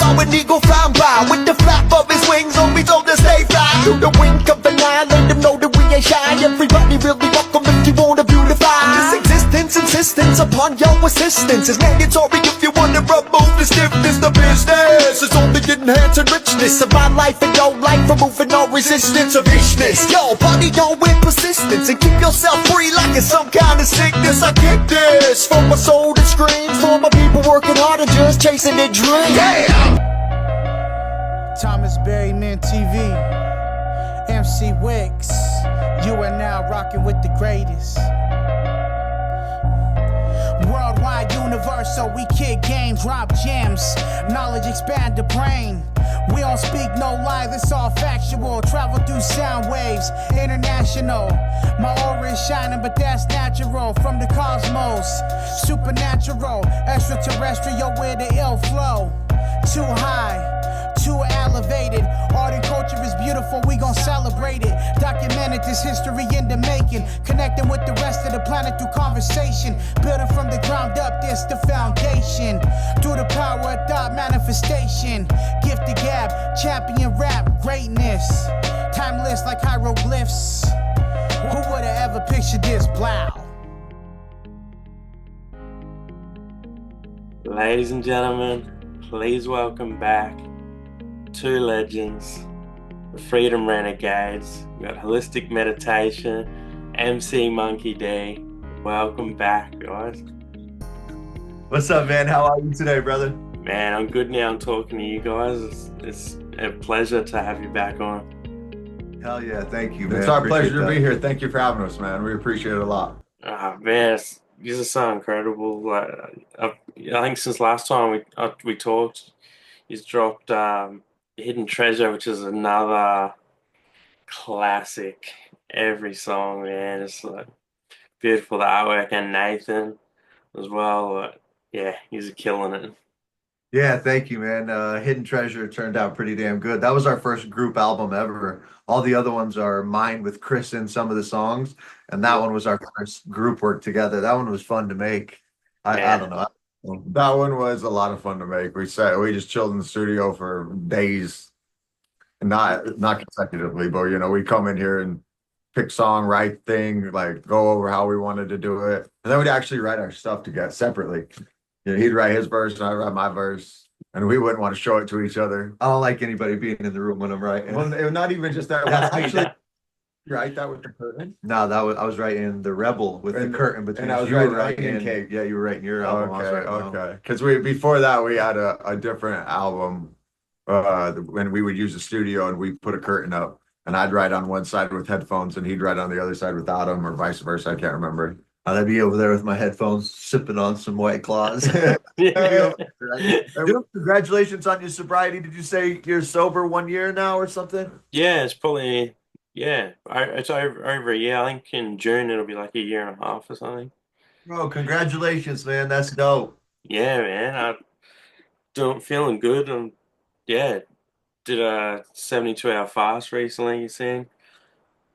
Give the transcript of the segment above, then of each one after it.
saw an eagle flying by with the flap of his wings, on me told to stay fly. Through the wink of an eye, let them know that we ain't shy. Everybody really welcome if you wanna beautify. This existence, insistence upon your assistance is mandatory if you wanna remove the stiffness. The business is only enhancing richness of my life and your life, removing all resistance of ishness. Yo, party on with persistence and keep yourself free like it's some kind of sickness. I kick this for my soul that screams, for my people working hard and just chasing their dreams. Yeah! Thomas Berryman TV, MC Wicks, you are now rocking with the greatest. Worldwide, universal, we kick games, drop gems, knowledge expand the brain. We don't speak no lie, this all factual. Travel through sound waves, international. My aura is shining, but that's natural. From the cosmos, supernatural, extraterrestrial with the ill flow. Too high, too elevated. Art and culture is beautiful, we gon' celebrate it. Documented this history in the making, connecting with the rest of the planet through conversation. Building from the ground up, this the foundation. Through the power of thought manifestation. Gift the gab, champion rap, greatness. Timeless like hieroglyphs. Who would've ever pictured this? Blow. Ladies and gentlemen, please welcome back two legends, the Freedom Renegades. We got Holistic Meditation, MC Monkey D. Welcome back, guys. What's up, man? How are you today, brother? Man, I'm good now. I'm talking to you guys. It's a pleasure to have you back on. Hell yeah, thank you, man. It's our pleasure to be here. Thank you for having us, man. We appreciate it a lot. Man, these are so incredible. Like, I think since last time we talked, he's dropped Hidden Treasure, which is another classic. Every song, man, it's like beautiful. The artwork, and Nathan as well. Yeah, he's killing it. Yeah, thank you, man. Hidden Treasure turned out pretty damn good. That was our first group album ever. All the other ones are mine with Chris in some of the songs, and that one was our first group work together. That one was fun to make. I don't know. That one was a lot of fun to make. We just chilled in the studio for days, not consecutively, but we come in here and pick song, write thing, like go over how we wanted to do it, and then we'd actually write our stuff together separately. He'd write his verse and I'd write my verse, and we wouldn't want to show it to each other. I don't like anybody being in the room when I'm writing. Well, not even just that. Actually, write that with the curtain. No, I was writing The Rebel with the curtain between. And I was writing Cake. Yeah, you were writing your album. Okay. Because before that we had a different album, when we would use the studio and we put a curtain up, and I'd write on one side with headphones and he'd write on the other side without them, or vice versa. I can't remember. I'd be over there with my headphones, sipping on some White Claws. Yeah. Dude, congratulations on your sobriety. Did you say you're sober 1 year now or something? Yeah, it's probably it's over a year. I think in June it'll be like a year and a half or something. Bro, congratulations, man. That's dope. Yeah, man. Feeling good, and yeah, did a 72-hour fast recently. You seen?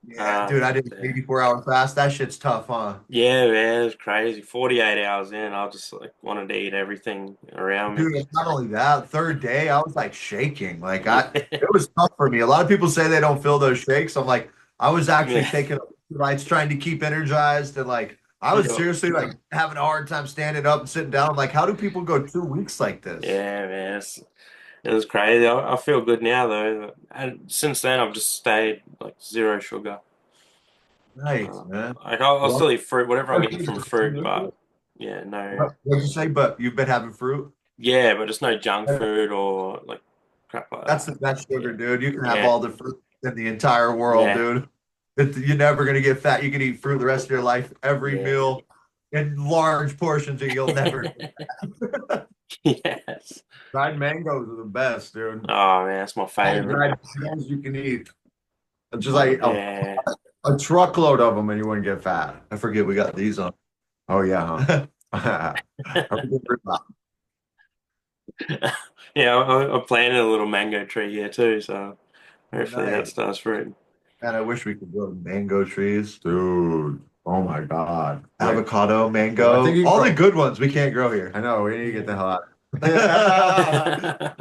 Yeah, dude, I did an 84-hour fast. That shit's tough, huh? Yeah, man, it's crazy. 48 hours in, I just like wanted to eat everything around me. Dude, it's not only that, third day, I was like shaking. Like it was tough for me. A lot of people say they don't feel those shakes. I'm like, I was actually taking rides, trying to keep energized, and like I was seriously like having a hard time standing up and sitting down. I'm like, how do people go 2 weeks like this? Yeah, man, it was crazy. I feel good now though, and since then I've just stayed like zero sugar. Nice, man. Like I'll still eat fruit, whatever I'm getting from fruit, but yeah, no. What did you say? But you've been having fruit? Yeah, but it's no junk food or like crap like That's that. the best sugar, dude. You can have all the fruit in the entire world, dude. You're never gonna get fat. You can eat fruit the rest of your life, every meal, in large portions, and you'll never. Yes. Dried mangoes are the best, dude. Oh man, that's my favorite. Dried mangoes you can eat. Just like a truckload of them, and you wouldn't get fat. I forget we got these on. Oh yeah, huh? Yeah, I planted a little mango tree here too, so hopefully that starts fruit. Man, I wish we could grow mango trees, dude. Oh my God, avocado, mango, all the good ones we can't grow here. I know, we need to get the hell out. Yeah.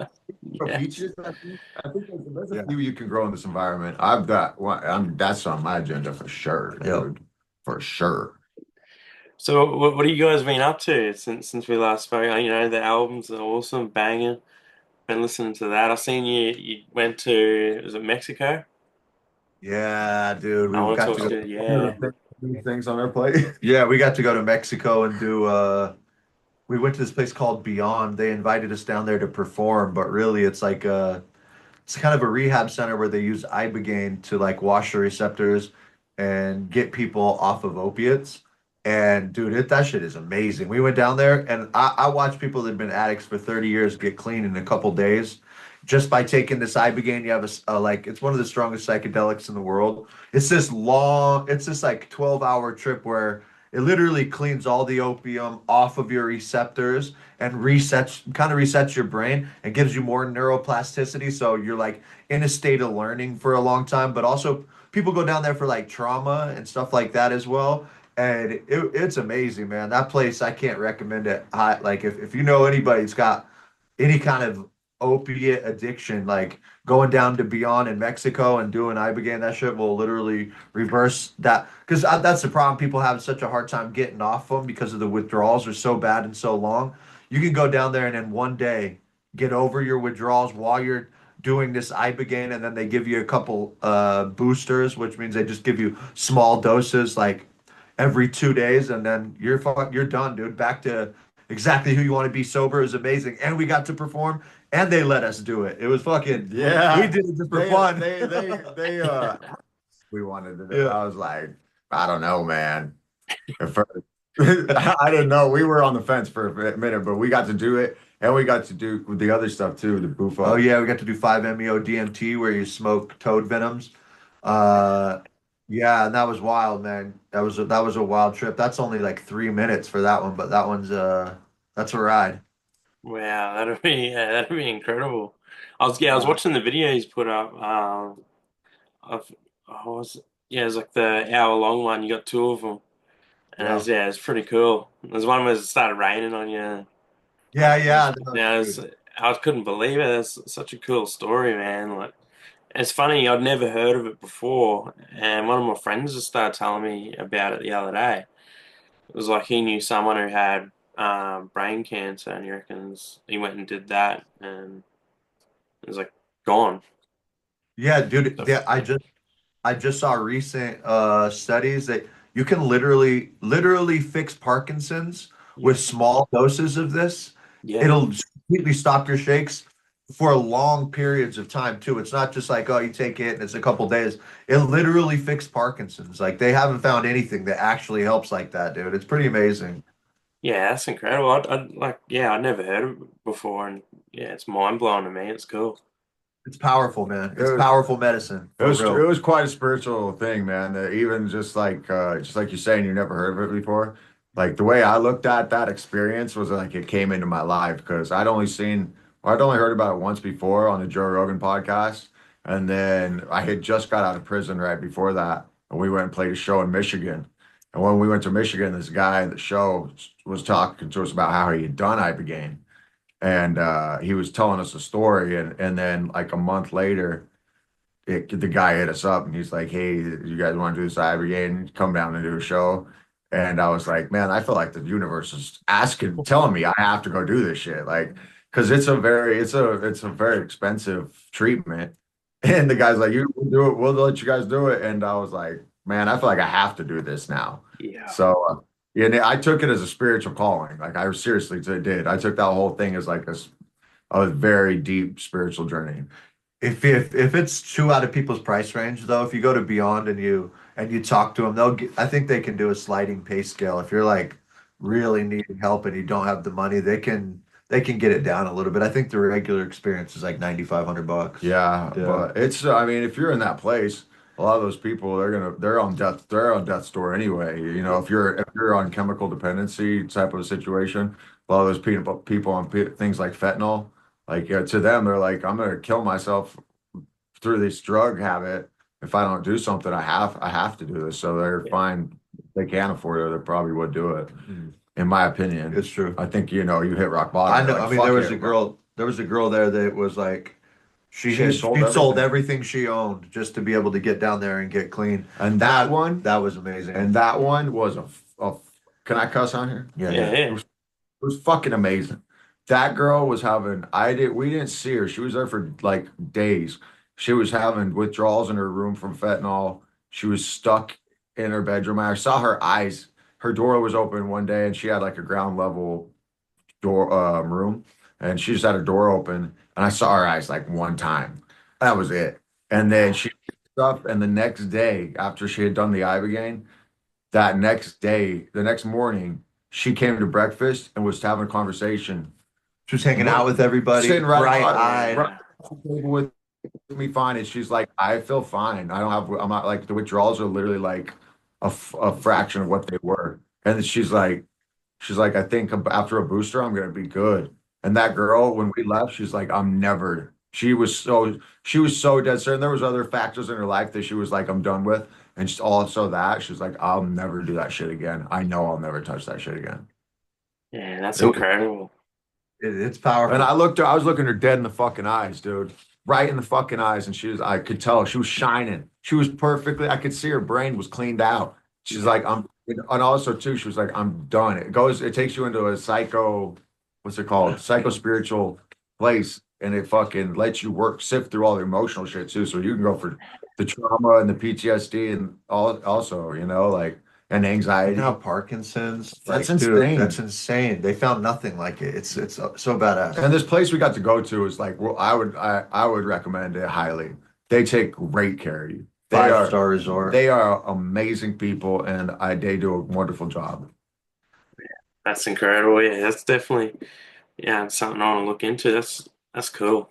Peaches, I think there's a Yeah. few you can grow in this environment. I've got one, that's on my agenda for sure, Yep. dude. For sure. So what have you guys been up to since we last spoke? You know, the albums are awesome, banging. Been listening to that. I seen you went to, was it Mexico? Yeah, dude. I We want to got talk to go. to, yeah. Things on our plate. Yeah, we got to go to Mexico and do we went to this place called Beyond. They invited us down there to perform, but really it's kind of a rehab center where they use Ibogaine to like wash the receptors and get people off of opiates. And dude, that shit is amazing. We went down there and I watched people that have been addicts for 30 years get clean in a couple days just by taking this Ibogaine. You have like, it's one of the strongest psychedelics in the world. It's this like 12-hour trip where it literally cleans all the opium off of your receptors and kind of resets your brain and gives you more neuroplasticity. So you're like in a state of learning for a long time. But also, people go down there for like trauma and stuff like that as well. And it's amazing, man. That place, I can't recommend it. Like, if you know anybody that's got any kind of opiate addiction, like going down to Beyond in Mexico and doing Ibogaine, that shit will literally reverse that. Because that's the problem. People have such a hard time getting off them because of the withdrawals are so bad and so long. You can go down there and in one day get over your withdrawals while you're doing this Ibogaine, and then they give you a couple boosters, which means they just give you small doses, like every 2 days, and then you're done, dude. Back to exactly who you want to be sober. Is amazing, and we got to perform, and they let us do it. It was fucking Yeah. We did it just for fun. They we wanted to do it. Yeah. I was like, I don't know, man. At first, I didn't know. We were on the fence for a minute, but we got to do it, and we got to do the other stuff too, the bufo. Oh yeah, we got to do 5-MeO DMT where you smoke toad venoms. Uh, yeah, and that was wild, man. That was a wild trip. That's only like 3 minutes for that one, but that's a ride. Wow, that'd be incredible. I was watching the video he's put up. Of oh, yeah, it's like the hour long one. You got two of them, and Yeah. it's pretty cool. There's one where it started raining on you. Yeah, yeah. Yeah, I couldn't believe it. That's such a cool story, man. Like, it's funny. I'd never heard of it before, and one of my friends just started telling me about it the other day. It was like he knew someone who had brain cancer, and he reckons he went and did that, and it was like gone. Yeah, dude. So, Yeah, I just saw recent studies that you can literally fix Parkinson's yeah, with small doses of this. yeah, It'll completely stop your shakes for long periods of time too. It's not just like, oh, you take it and it's a couple days. It literally fixed Parkinson's. Like they haven't found anything that actually helps like that, dude. It's pretty amazing. yeah. That's incredible. I'd like, yeah, I'd never heard of it before, and yeah, it's mind blowing to me. It's cool. It's powerful, man. It It's was, powerful medicine it for was it real. was quite a spiritual thing, man. That even just like you're saying, you never heard of it before. Like the way I looked at that experience was like it came into my life because I'd only heard about it once before on the Joe Rogan podcast, and then I had just got out of prison right before that, and we went and played a show in Michigan. And when we went to Michigan, this guy in the show was talking to us about how he had done Ibogaine, and he was telling us a story, and then like a month later the guy hit us up and he's like, "Hey, you guys want to do this Ibogaine? Come down and do a show." And I was like, "Man, I feel like the universe is telling me I have to go do this shit." Like, because it's a very expensive treatment. And the guy's like, "You will do it. We'll let you guys do it." And I was like, "Man, I feel like I have to do this now." Yeah, So, yeah, and I took it as a spiritual calling. Like, I seriously did. I took that whole thing as like a very deep spiritual journey. If it's too out of people's price range, though, if you go to Beyond and you talk to them, I think they can do a sliding pay scale. If you're like really needing help and you don't have the money, they can get it down a little bit. I think the regular experience is like $9,500. Yeah, Yeah. but I mean, if you're in that place, a lot of those people they're on death's door anyway. You know, if you're on chemical dependency type of a situation, a lot of those people on things like fentanyl, like to them, they're like, I'm gonna kill myself through this drug habit. If I don't do something, I have to do this. So they're yeah, fine. If they can't afford it, they probably would do it. Mm. in my opinion. It's true. I think, you know, you hit rock bottom. I know. Like, I mean, fuck there was it. a girl there that was like, She she sold sold everything. everything she owned just to be able to get down there and get clean. And that one, That was amazing. and that one was can I cuss on here? Yeah, Yeah, yeah. yeah. It was fucking amazing. That girl was having, we didn't see her. She was there for like days. She was having withdrawals in her room from fentanyl. She was stuck in her bedroom. I saw her eyes. Her door was open one day and she had like a ground level door room and she just had her door open and I saw her eyes like one time. That was it. And then she up and the next day after she had done the Ibogaine, that next day, the next morning, she came to breakfast and was having a conversation. She was hanging out with everybody, Sitting right bright-eyed. right at the table with me fine. And she's like, I feel fine. I'm not like, the withdrawals are literally like a fraction of what they were. And then she's like, I think after a booster, I'm gonna be good. And that girl, when we left, she's like, she was so dead certain. There was other factors in her life that she was like, I'm done with. And she's also that she's like, I'll never do that shit again. I know I'll never touch that shit again. Yeah, that's It- incredible. It's powerful. And I was looking her dead in the fucking eyes, dude. Right in the fucking eyes. And I could tell she was shining. She was I could see her brain was cleaned out. She's like, and also too, she was like, I'm done. It takes you into a what's it called? Psycho spiritual place. And it fucking lets you sift through all the emotional shit too. So you can go for the trauma and the PTSD and also, you know, like, and anxiety. Now Parkinson's. That's like, dude, insane. that's insane. They found nothing like it. It's so badass. And this place we got to go to is like, well, I would recommend it highly. They take great care of you. They are 5-star resort. They are amazing people, and they do a wonderful job. That's incredible. Yeah, that's definitely something I want to look into. That's cool.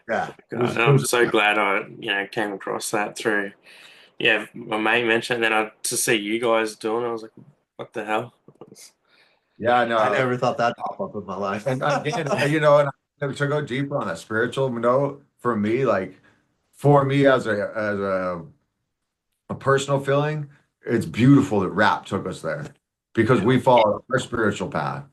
Yeah. I'm so glad I came across that through. Yeah, my mate mentioned, and then to see you guys doing it, I was like, what the hell? Yeah, I know. I never thought that'd pop up in my life. And again, you know, and to go deeper on that spiritual note, for me as a personal feeling, it's beautiful that rap took us there because we followed our spiritual path.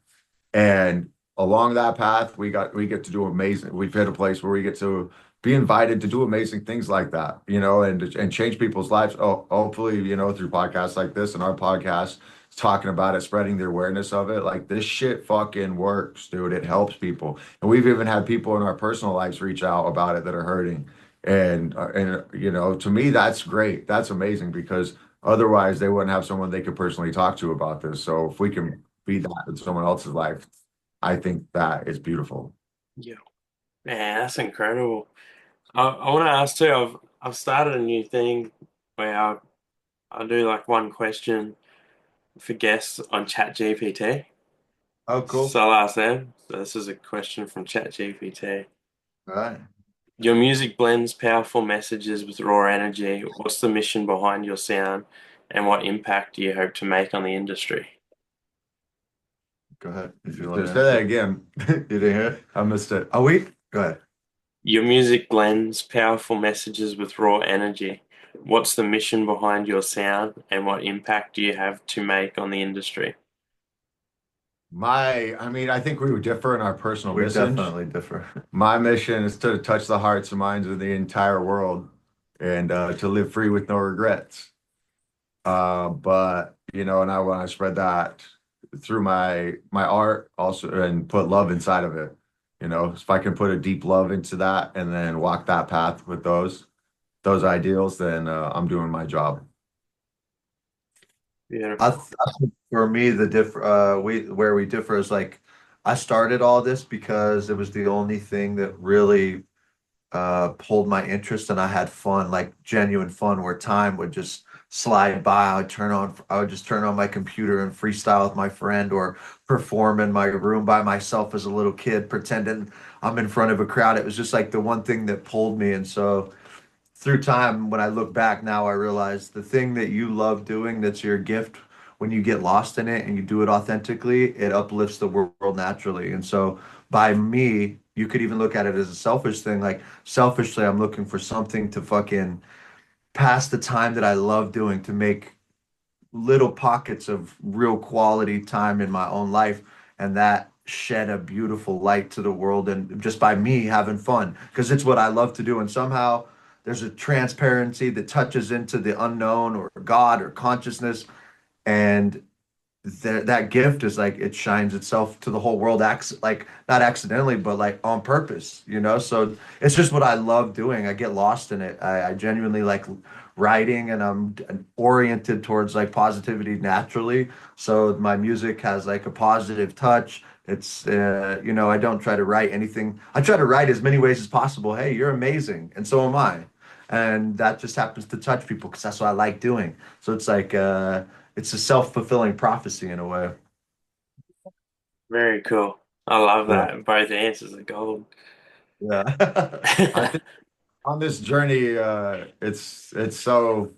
And along that path, we get to do amazing. We've hit a place where we get to be invited to do amazing things like that, you know, and change people's lives. Oh, hopefully, you know, through podcasts like this and our podcast, talking about it, spreading the awareness of it. Like this shit fucking works, dude. It helps people. And we've even had people in our personal lives reach out about it that are hurting. And you know, to me, that's great. That's amazing because otherwise they wouldn't have someone they could personally talk to about this. So if we can be that in someone else's life, I think that is beautiful. Yeah, man, that's incredible. I want to ask too. I've started a new thing where I do like one question for guests on ChatGPT. Oh, cool. So I'll ask them. So this is a question from ChatGPT. All right. Your music blends powerful messages with raw energy. What's the mission behind your sound, and what impact do you hope to make on the industry? Go ahead. If you want Say to that again. You didn't hear it? I missed it. Oh, wait. Go ahead. Your music blends powerful messages with raw energy. What's the mission behind your sound, and what impact do you have to make on the industry? I think we would differ in our personal We missions. definitely differ. My mission is to touch the hearts and minds of the entire world and to live free with no regrets. But you know, and I want to spread that through my art also and put love inside of it. You know, if I can put a deep love into that and then walk that path with those ideals, then I'm doing my job. Yeah. I think for me, where we differ is like I started all this because it was the only thing that really pulled my interest and I had fun, like genuine fun, where time would just slide by. I would just turn on my computer and freestyle with my friend or perform in my room by myself as a little kid, pretending I'm in front of a crowd. It was just like the one thing that pulled me. And so through time, when I look back now, I realize the thing that you love doing, that's your gift, when you get lost in it and you do it authentically, it uplifts the world naturally. And so by me, you could even look at it as a selfish thing. Like selfishly, I'm looking for something to fucking pass the time that I love doing, to make little pockets of real quality time in my own life, and that shed a beautiful light to the world, and just by me having fun, because it's what I love to do. And somehow there's a transparency that touches into the unknown or God or consciousness, and that gift is like it shines itself to the whole world, like not accidentally but like on purpose, so it's just what I love doing. I get lost in it. I genuinely like writing, and I'm oriented towards like positivity naturally, so my music has like a positive touch. It's I don't try to write anything. I try to write as many ways as possible. Hey, you're amazing and so am I, and that just happens to touch people because that's what I like doing. So it's like it's a self-fulfilling prophecy in a way. Very cool. I love Yeah. that. Both answers are gold. Yeah. I think on this journey, it's so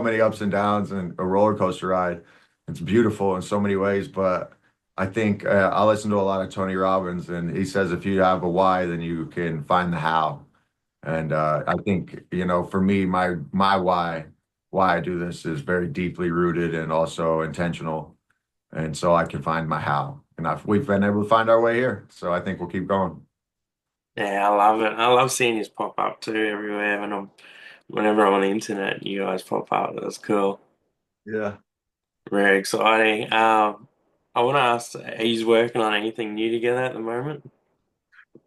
many ups and downs and a roller coaster ride. It's beautiful in so many ways, but I think I listen to a lot of Tony Robbins, and he says if you have a why, then you can find the how. And I think, for me, my why I do this is very deeply rooted and also intentional, and so I can find my how. And we've been able to find our way here, so I think we'll keep going. Yeah, I love it. I love seeing you pop up too everywhere whenever I'm on the internet, you guys pop up. That's cool. Yeah. Very exciting. I want to ask, are you working on anything new together at the moment?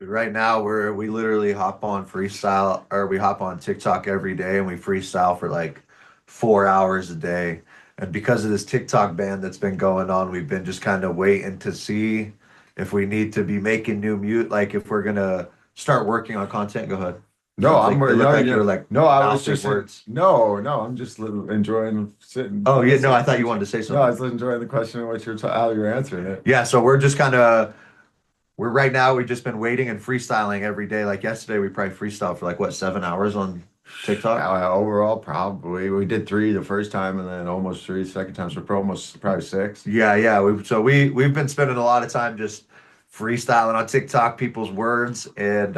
Right now we literally hop on freestyle, or we hop on TikTok every day, and we freestyle for like 4 hours a day. And because of this TikTok ban that's been going on, we've been just kind of waiting to see if we need to be making new mute, like if we're gonna start working on content. Go ahead. No, It looked like you were like no, I was mouthing just words. no, I'm just enjoying sitting. Oh yeah, no, Listening. I thought you wanted to say No, I something. was enjoying the question and how you're answering it. Yeah, so we're just kind of we're right now, we've just been waiting and freestyling every day. Like yesterday, we probably freestyled for like what, 7 hours on TikTok? Overall, probably we did three the first time, and then almost three the second time, so almost probably six. Yeah, yeah. We've been spending a lot of time just freestyling on TikTok, people's words, and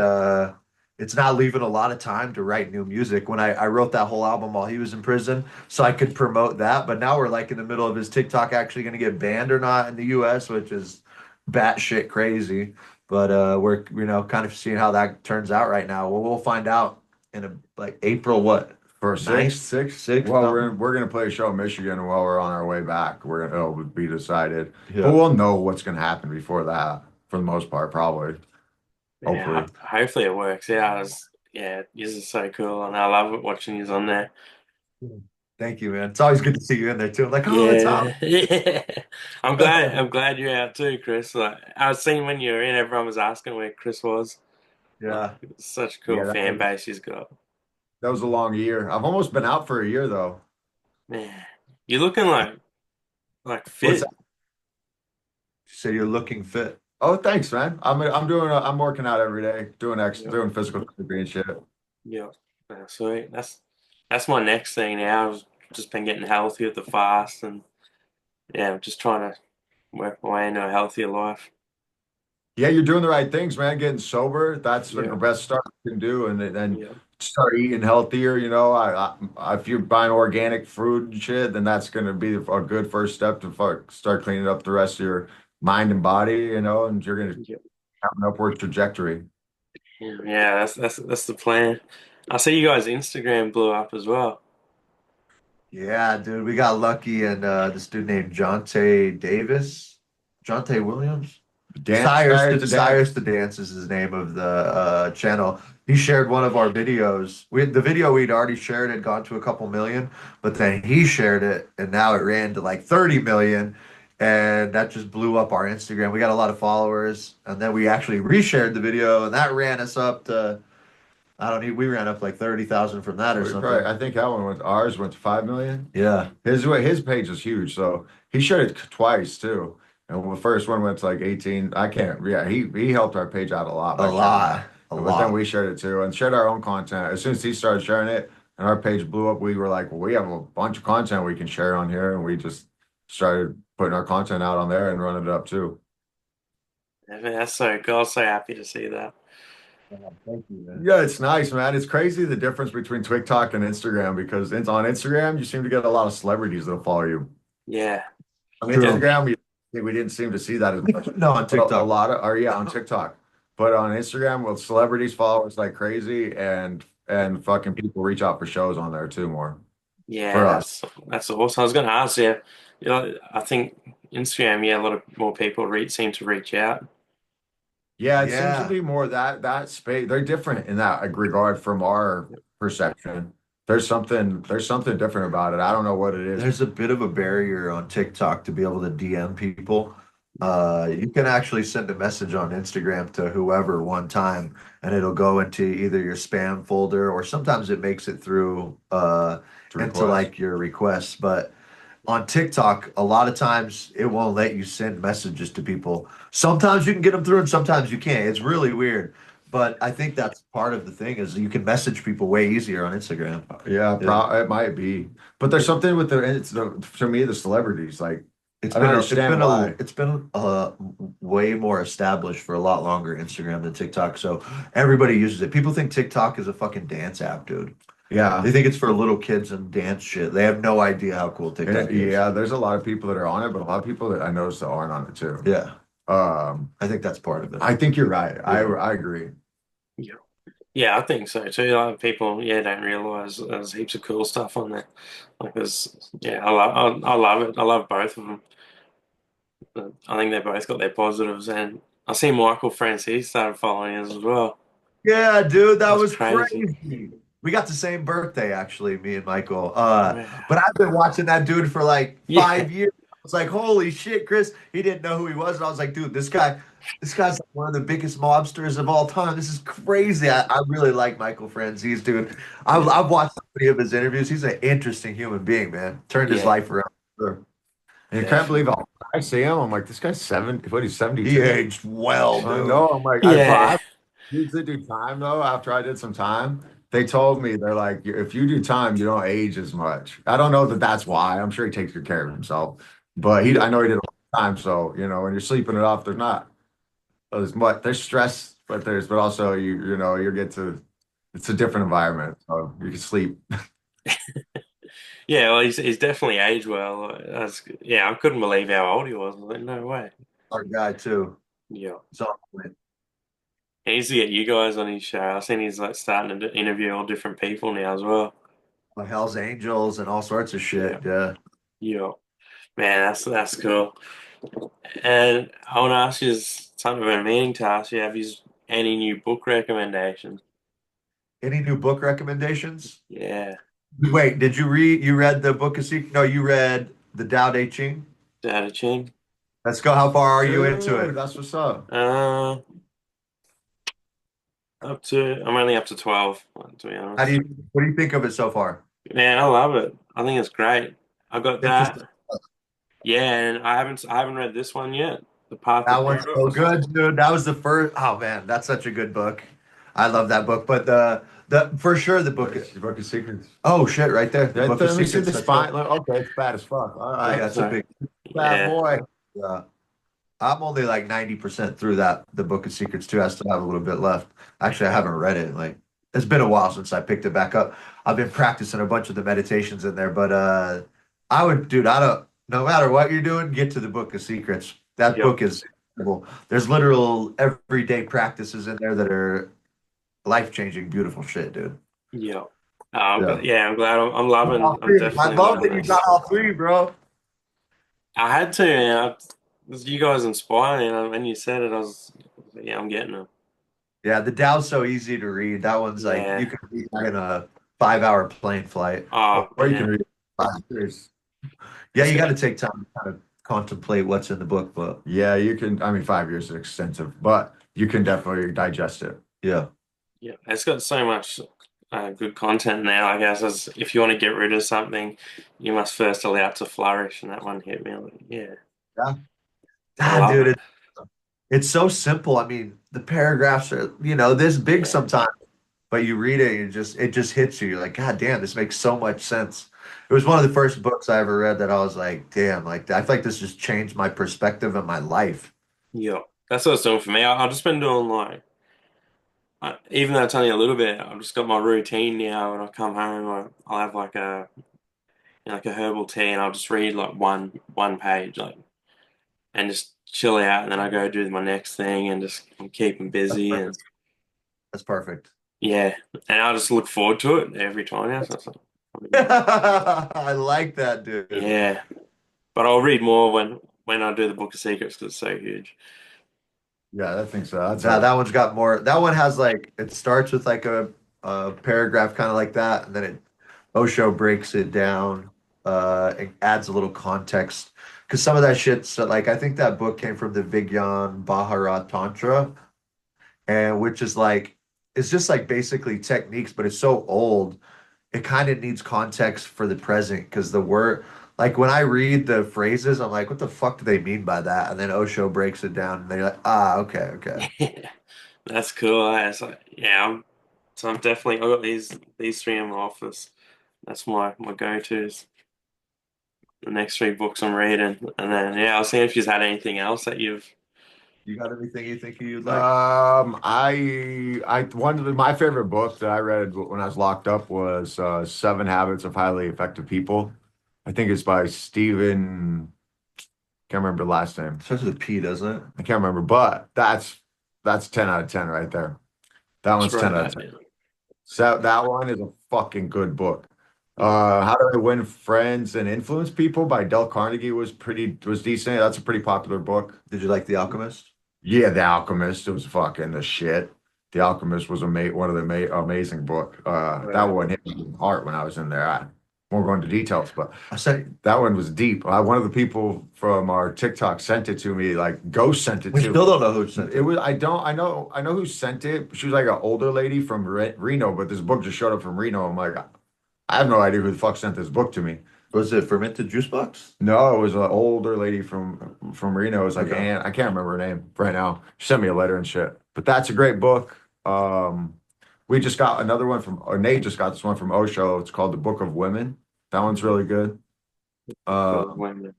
it's not leaving a lot of time to write new music. When I wrote that whole album while he was in prison, so I could promote that. But now we're like in the middle of his TikTok actually going to get banned or not in the US, which is batshit crazy. But we're kind of seeing how that turns out right now. Well, we'll find out in like April, what, For ninth, six. sixth, Well, something. we're gonna play a show in Michigan while we're on our way back. It'll be decided, but Yeah. we'll know what's gonna happen before that for the most part, probably. Yeah, Hopefully. hopefully it works out. Yeah, this is so cool, and I love it watching you on there. Thank you, man. It's always good to see you in there too. I'm like, oh, it's out. Yeah, yeah. I'm glad you're out too, Chris. Like I was seeing when you were in, everyone was asking where Chris was. Like, Yeah. it's such a cool Yeah, fan base he's got. that was a long year. I've almost been out for a year though. Man, you're looking like What's fit. that? So you're looking fit. Oh, thanks, man. I'm working out every day, Yeah, doing physical therapy and shit. yeah. Sweet. That's my next thing now. I've just been getting healthy with the fast, and yeah, I'm just trying to work my way into a healthier life. Yeah, you're doing the right things, man. Getting sober, that's the Yeah, best start you can do, and then yeah, start eating healthier. If you're buying organic food and shit, then that's going to be a good first step to start cleaning up the rest of your mind and body. And you're going to yeah. have an upward trajectory. Yeah, that's the plan. I see you guys' Instagram blew up as well. Yeah, dude. We got lucky, and this dude named Jonte Davis. Jonte Williams? Desire to Cyrus dance. the Dance is his name of the channel. He shared one of our videos. The video we'd already shared had gone to a couple million, but then he shared it, and now it ran to like 30 million, and that just blew up our Instagram. We got a lot of followers, and then we actually reshared the video, and that ran us up to, I don't need, we ran up like 30,000 from that or something. I think ours went to 5 million. Yeah. His page is huge, so he shared it twice too. And when the first one went to like 18, I can't. Yeah, he helped our page out a lot A by sharing lot. that. A But then lot. we shared it too and shared our own content. As soon as he started sharing it and our page blew up, we were like, well, we have a bunch of content we can share on here, and we just started putting our content out on there and running it up too. I mean, that's so cool. I'm so happy to see that. Thank you, man. Yeah, it's nice, man. It's crazy the difference between TikTok and Instagram because on Instagram you seem to get a lot of celebrities that follow you. Yeah. On True. Instagram, we didn't seem to see that as much. No, on But TikTok. a lot of, or yeah, on TikTok. But on Instagram, with celebrities follow us like crazy, and fucking people reach out for shows on there too more Yeah, for us. that's awesome. I was going to ask you, I think Instagram, yeah, a lot of more people seem to reach out. Yeah, it seems to Yeah. be more that space. They're different in that regard from our perception. There's something different about it. I don't know what it is. There's a bit of a barrier on TikTok to be able to DM people. You can actually send a message on Instagram to whoever one time, and it'll go into either your spam folder or sometimes it makes it through To into request. like your requests. But on TikTok, a lot of times it won't let you send messages to people. Sometimes you can get them through, and sometimes you can't. It's really weird. But I think that's part of the thing is you can message people way easier on Instagram. Yeah, Yeah. it might be, but there's something with to me the celebrities like It's I don't been a, it's understand been a why. it's been way more established for a lot longer Instagram than TikTok. So everybody uses it. People think TikTok is a fucking dance app, dude. Yeah, They think it's for little kids and dance shit. They have no idea how cool TikTok is. yeah. There's a lot of people that are on it, but a lot of people that I notice that aren't on it too. Yeah, Um, I think that's part of it. I think you're right. Yeah. I agree. Yeah. Yeah, I think so too. A lot of people, yeah, don't realize there's heaps of cool stuff on there. Like there's, yeah, I love it. I love both of them. I think they both got their positives, and I see Michael Francis started following us as well. Yeah, dude, that That's was crazy. crazy. We got the same birthday, actually, me and Michael. Wow. But I've been watching that dude for like Yeah, 5 years. I was like, holy shit, Chris. He didn't know who he was. And I was like, dude, this guy's like one of the biggest mobsters of all time. This is crazy. I really like Michael Franzese, dude. yeah, I've watched so many of his interviews. He's an interesting human being, man. Turned his yeah, life around. Sure. And I can't believe definitely. how I see him. I'm like, this guy's what he's He 72. aged well, I dude. know. I'm like, Yeah, I usually do time though. After I did some time, they told me they're like, if you do time, you don't age as much. I don't know that that's why. I'm sure he takes good care of himself, but yeah, I know he did a lot of time. So when you're sleeping it off, there's not as much. There's stress, but also you get to. It's a different environment, so you can sleep. yeah. Well, he's definitely aged well. Yeah, I couldn't believe how old he was. I was like, no way. Our guy, too. Yeah. He's on point. He needs to get you guys on his show. I've seen he's like starting to interview all different people now as well. Hell's Angels and all sorts of Yeah, shit. Yeah. yeah, man, that's cool. And I want to ask you something I've been meaning to ask you. Have you any new book recommendations? Any new book recommendations? Yeah, Wait, you read the Book of Secrets? No, you read the Tao Te Ching? Data Ching. Let's go. How far are you into Dude, it? that's what's up. Uh, I'm only up to 12, to be How do honest. you, what do you think of it so far? Man, I love it. I think it's great. I got Interesting. that. Yeah, and I haven't read this one yet. The Path That of one's Purpose so or something. good, dude. That was the first. Oh man, that's such a good book. I love that book. But the for sure the book. Book of Secrets. Oh shit, right there. The Book of Let me see Secrets. the Let's go. spine. Okay, it's bad as fuck. All Yeah, right, that's a So, big. bad yeah, boy. Yeah. I'm only like 90% through the Book of Secrets too. I still have a little bit left. Actually, I haven't read it. Like it's been a while since I picked it back up. I've been practicing a bunch of the meditations in there, but I would, dude, I don't no matter what you're doing, get to the Book of Secrets. That yep, book is incredible. There's literal everyday practices in there that are life-changing, beautiful shit, dude. yep. Yeah. Yeah, I'm glad. I'm I definitely love loving that you this. got all three, bro. I had to, man. You guys inspire me, and when you said it, yeah, I'm getting it. Yeah, the Tao so easy to read. That one's like you Yeah. can read that in a 5 hour plane flight. Oh, Or you can man. read it in 5 years. Yeah, It's you got to got, take time to kind of contemplate what's in the book, but Yeah, you can. I mean, 5 years is extensive, but you can definitely digest it. yeah. yeah, it's got so much good content now. I guess if you want to get rid of something, you must first allow it to flourish, and that one hit me. I'm like, yeah, Yeah. I Ah, love dude, it. it's so simple. I mean, the paragraphs are, this big Yeah, sometimes, but you read it and it just hits you. You're like, God damn, this makes so much sense. It was one of the first books I ever read that I was like, damn, like I feel like this just changed my perspective of my life. yeah. That's what it's doing for me. I've just been doing like, even though it's only a little bit, I've just got my routine now. When I come home, I'll have like like a herbal tea, and I'll just read like one page, like, and just chill out, and then I go do my next thing, and just keep them That's busy, and perfect. That's perfect. yeah, and I'll just look forward to it every time now. So I like that, dude. yeah, but I'll read more when I do the Book of Secrets because it's so huge. Yeah, I think so. That's Now a that one's got more. That one has like it starts with like a paragraph kind of like that, and then Osho breaks it down, it adds a little context because some of that shit's like I think that book came from the Vigyan Bharat Tantra, and which is like it's just like basically techniques, but it's so old it kind of needs context for the present because the word like when I read the phrases, I'm like, what the fuck do they mean by that? And then Osho breaks it down and they're like, ah, okay, okay. That's cool. It's like, yeah, so I'm definitely I got these three in my office. That's my go-tos. The next three books I'm reading, and then yeah, I was seeing if you've had anything else that you've. You got anything you think you'd like? I one of my favorite books that I read when I was locked up was Seven Habits of Highly Effective People. I think it's by Stephen. Can't remember the last name. Starts with a P, doesn't it? I can't remember, but that's 10 out of 10 right there. That Just one's write 10 out of that 10. down. So that one is a fucking good book. How to Win Friends and Influence People by Dale Carnegie was decent. That's a pretty popular book. Did you like The Alchemist? Yeah, The Alchemist. It was fucking the shit. The Alchemist was one of the amazing book. That one hit me in the heart when I was in there. I won't go into details, but I said that one was deep. One of the people from our TikTok sent it to me, like Ghost sent it we to still me. don't know who sent It it. was I know who sent it. She was like an older lady from Reno, but this book just showed up from Reno. I'm like, I have no idea who the fuck sent this book to me. Was it Fermented Juice Box? No, it was an older lady from Reno. It was like Okay. Ann. I can't remember her name right now. She sent me a letter and shit. But that's a great book. We just got another one or Nate just got this one from Osho. It's called The Book of Women. That one's really good. Um, and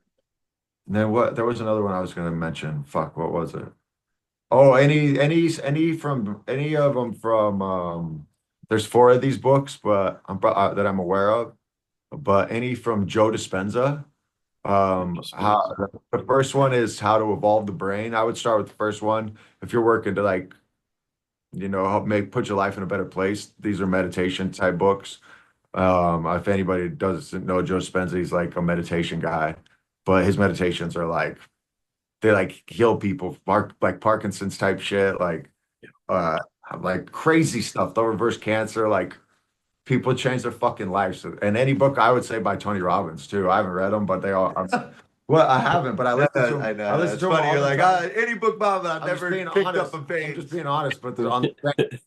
then what? There was another one I was going to mention. Fuck, what was it? Oh, any of them from there's four of these books, but that I'm aware of. But any from Joe Dispenza. How the first one is How to Evolve the Brain. I would start with the first one. If you're working to like, help put your life in a better place, these are meditation type books. If anybody doesn't know Joe Dispenza, he's like a meditation guy, but his meditations are they like heal people, like Parkinson's type shit, uh like crazy stuff. They'll reverse cancer, like people change their fucking lives. And any book I would say by Tony Robbins too. I haven't read them, but they all. Well, I haven't, but I Yeah, listen to I them. know. I listen It's to them funny. all You're the like, time. any book, Bob, I've I'm just never being picked up honest. a I'm just page. being honest. But on the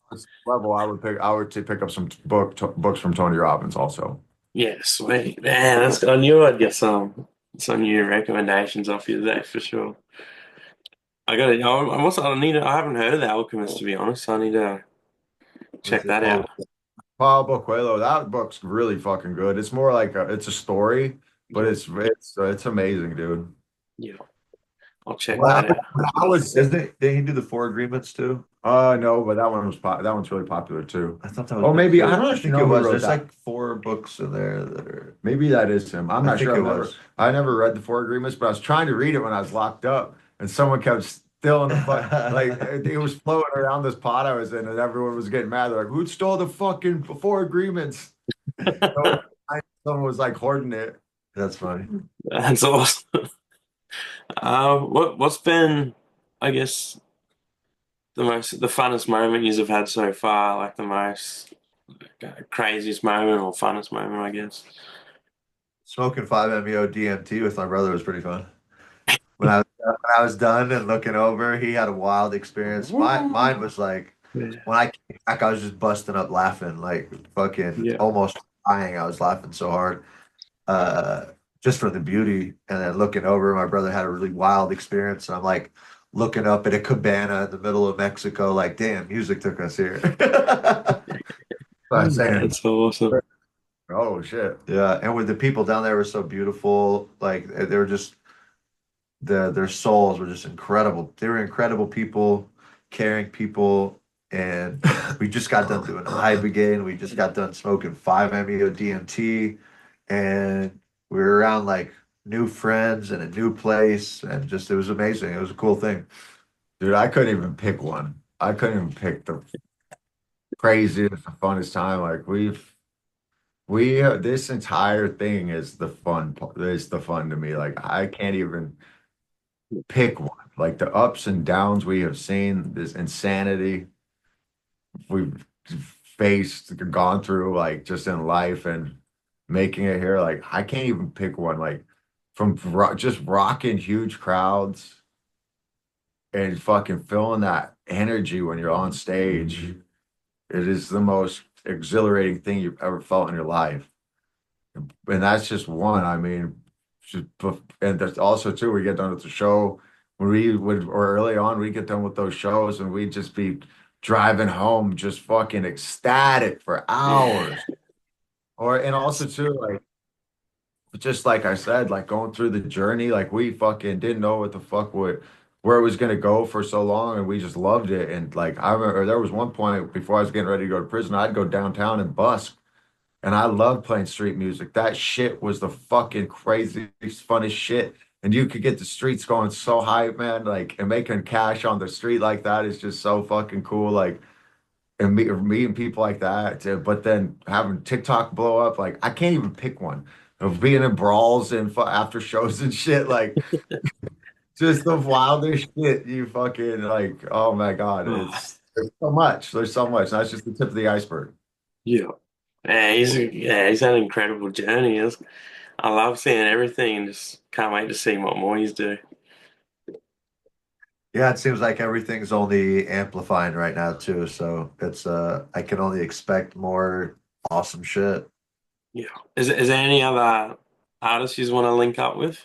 level, I would pick up some books from Tony Robbins also. Yeah, sweet. Man, I knew I'd get some new recommendations off you there for sure. I got it. I haven't heard of The Alchemist to be honest. So I need to Was check it? that Oh, out. Pablo Coelho, that book's really fucking good. It's more like it's a story, but Yeah, it's amazing, dude. yeah. I'll check Well, that out. I was did he do the Four Agreements too? no, but that one's really popular too. I thought that was Oh, him maybe I too. don't I actually think it know who was. wrote There's that. like four books in there that are. Maybe that is him. I'm I not think sure. it was. I never read the Four Agreements, but I was trying to read it when I was locked up, and someone kept stealing the fuck. Like it was floating around this pot I was in, and everyone was getting mad. They're like, "Who stole the fucking Four Agreements?" So someone was like hoarding it. That's funny. That's awesome. What's been, I guess, the funnest moment you've had so far? Like the most craziest moment or funnest moment, I guess. Smoking 5-MeO DMT with my brother was pretty fun. When I was done and looking over, he had a wild experience. Mine was like Yeah. when I came back, I was just busting up laughing, like fucking Yeah. almost crying. I was laughing so hard, uh, just for the beauty. And then looking over, my brother had a really wild experience, and I'm like looking up at a cabana in the middle of Mexico, like, damn, music took us here. I'm saying, That's awesome. oh shit. Yeah, and with the people down there were so beautiful, like they were just their souls were just incredible. They were incredible people, caring people, and we just got done doing Ibogaine. We just got done smoking 5-MeO DMT, and We were around like new friends and a new place, and just it was amazing. It was a cool thing. Dude, I couldn't even pick one. I couldn't even pick the craziest, the funnest time. Like this entire thing is the fun, is the fun to me. Like I can't even pick one. Like the ups and downs we have seen, this insanity we've faced, gone through, like just in life and making it here. Like I can't even pick one. Like from just rocking huge crowds and fucking feeling that energy when you're on stage. It is the most exhilarating thing you've ever felt in your life. And that's just one. I mean, and that's also too, we get done with the show when we would, or early on, we get done with those shows and we'd just be driving home, just fucking ecstatic for Yeah. hours. And also too, like, just like I said, like going through the journey, like we fucking didn't know what the fuck would, where it was gonna go for so long, and we just loved it. And like I remember there was one point before I was getting ready to go to prison, I'd go downtown and busk. And I loved playing street music. That shit was the fucking craziest, funnest shit. And you could get the streets going so hype, man. Like, and making cash on the street like that is just so fucking cool. Like, and meeting people like that. But then having TikTok blow up, like, I can't even pick one. Of being in brawls and after shows and shit, like, just the wildest shit. You fucking, like, oh my God. Oh, There's so much. There's so much. That's just the tip of the iceberg. yeah. He's had an incredible journey. I love seeing everything and just can't wait to see what more he's doing. Yeah, it seems like everything's only amplifying right now too. So it's I can only expect more awesome shit. Yeah. Is there any other artists you want to link up with?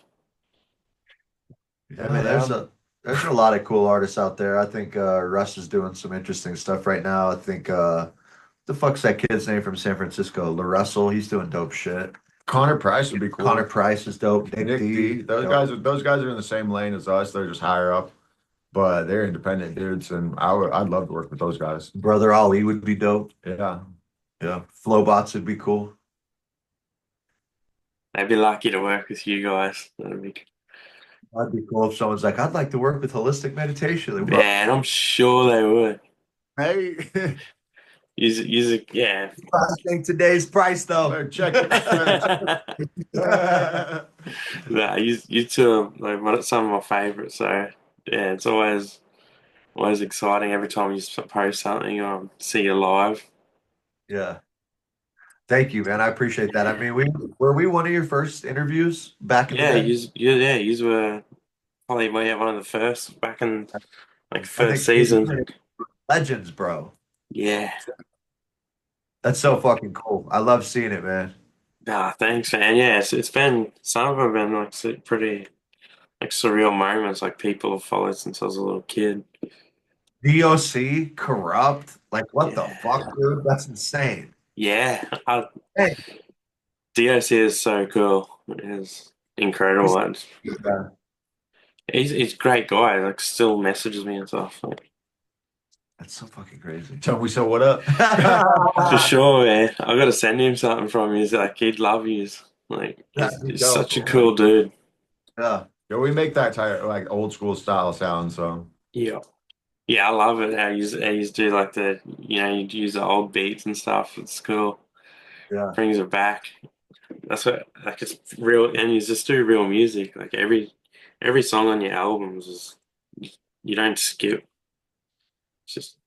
I mean, there's a lot of cool artists out there. I think Russ is doing some interesting stuff right now. I think the fuck's that kid's name from San Francisco? Russell, he's doing dope shit. Connor Price would be cool. Connor Price is dope. Nick Nick D, D. Those guys are in the same lane as us. They're just higher up, but they're independent dudes, and I'd love to work with those guys. Brother Ali would be dope. Yeah. Yeah, Flowbots would be cool. I'd be lucky to work with you guys. That'd be cool if someone's like, I'd like to work with holistic meditation. Like, bro, Man, I'm sure they would. Hey, Yeah. I think today's price though. check it. Nah, you two are like some of my favorites. So yeah, it's always exciting every time you post something or see you live. Yeah. Thank you, man. I appreciate that. I mean, we one of your first interviews back in the Yeah, day? you were probably one of the first back in like I first think season. legends, bro. Yeah. That's so fucking cool. I love seeing it, man. Nah, thanks, man. Yeah, it's been some of them have been like pretty like surreal moments. Like people have followed since I was a little kid. DOC, corrupt. Like, what the Yeah, fuck, dude? That's insane. yeah. Hey, DOC is so cool. It is incredible. yeah, He's a great guy. Like still messages me and stuff. Like, that's so fucking crazy. Tell me so. What up? for sure, man. I got to send him something from you. He's like he'd love you. Like That'd be he's dope. such a cool dude. Yeah. Yeah, we make that type like old school style sound. So Yeah. Yeah, I love it how you do like you use the old beats and stuff. It's cool. Yeah. Brings it back. That's what like it's real, and you just do real music. Like every song on your albums is you don't skip. It's just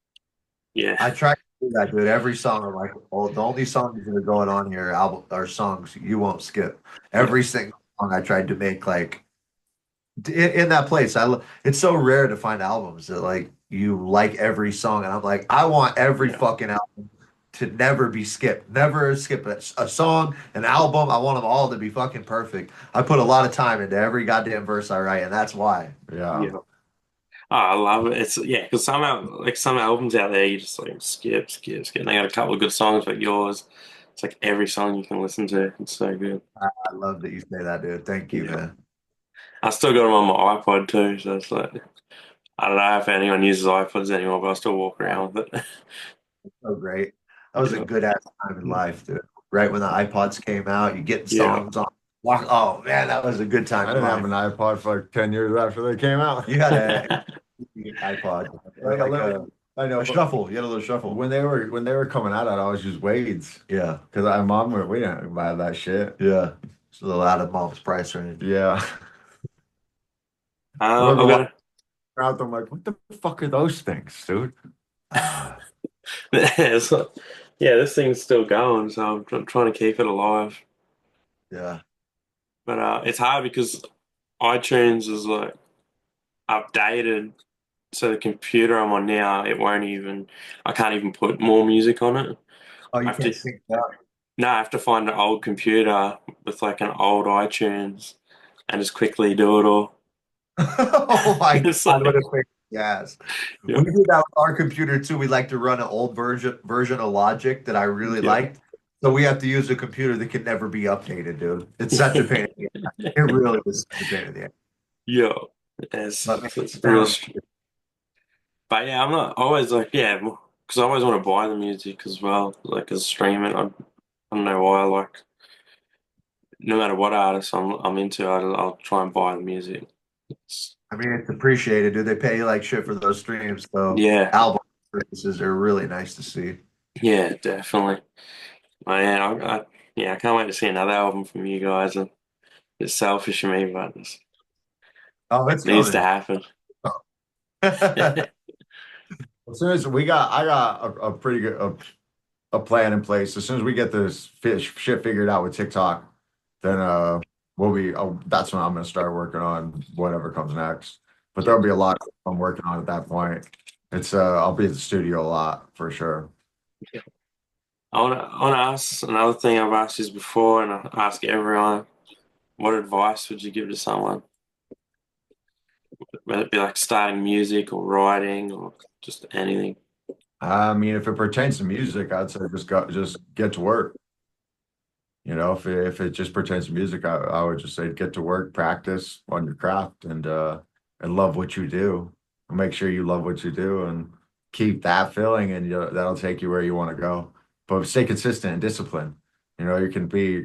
yeah, I try to do that, dude. Every song, I'm like, oh, the only songs that are going on here album are songs you won't skip. yeah, Every single song I tried to make like in that place. It's so rare to find albums that like you like every song, and I'm like, I want every yeah, fucking album to never be skipped. Never skip a song, an album. I want them all to be fucking perfect. I put a lot of time into every goddamn verse I write, and that's why. yeah. yeah. Oh, I love it. It's yeah, because some albums out there you just like skip. And they got a couple of good songs, but yours, it's like every song you can listen to. It's so good. I love that you say that, dude. Thank you, Yeah, man. I still got them on my iPod too, so it's like I don't know if anyone uses iPods anymore, but I still walk around with it. So great. That was a Yeah, good ass time in life, dude. Right when the iPods came out, you getting yeah, songs on Oh man, that was a good time I in didn't have an life. iPod for like 10 years after they came out. You had a iPod, or Like a like little, I know, a but shuffle. You had a little shuffle. when they were coming out, I'd always use Wade's Yeah, because we didn't buy that shit. yeah. It's a little out of mom's price range. Yeah. There was a I've lot got out there. I'm like, what the fuck are those things, dude? Ah, to. So, yeah, this thing's still going, so I'm trying to keep it alive. yeah. But it's hard because iTunes is like updated, so the computer I'm on now, it won't even. I can't even put more music on it. Oh, I you have to. can't sync that. No, I have to find an old computer with like an old iTunes and just quickly do it all. Oh my It's God, what like, a pain in the ass. yeah, We did that with our computer too. We like to run an old version of Logic that I really yeah, liked. So we have to use a computer that can never be updated, dude. It's such a pain in the ass. It really is such a pain in the ass. yeah. But man, It's real. sound, But yeah, I'm not always like, yeah, because I always want to buy the music as well, like as streaming. I don't know why, like, no matter what artist I'm into, I'll try and buy the music. It's, I mean, it's appreciated, dude. They pay you like shit for those streams. So yeah, album purchases are really nice to see. yeah, definitely. Man, yeah, I can't wait to see another album from you guys. And it's selfish of me, but it Oh, it's needs to coming. happen. As soon as I got a pretty good a plan in place. As soon as we get this shit figured out with TikTok, then that's when I'm gonna start working on whatever comes next. But there'll be a lot I'm working on at that point. I'll be at the studio a lot for sure. I want to ask another thing I've asked you before, and I ask everyone: what advice would you give to someone, whether it be like starting music or writing or just anything? I mean, if it pertains to music, I'd say just get to work. If it just pertains to music, I would just say get to work, practice on your craft, and love what you do. Make sure you love what you do, and keep that feeling, and that'll take you where you want to go. But stay consistent and disciplined. You can be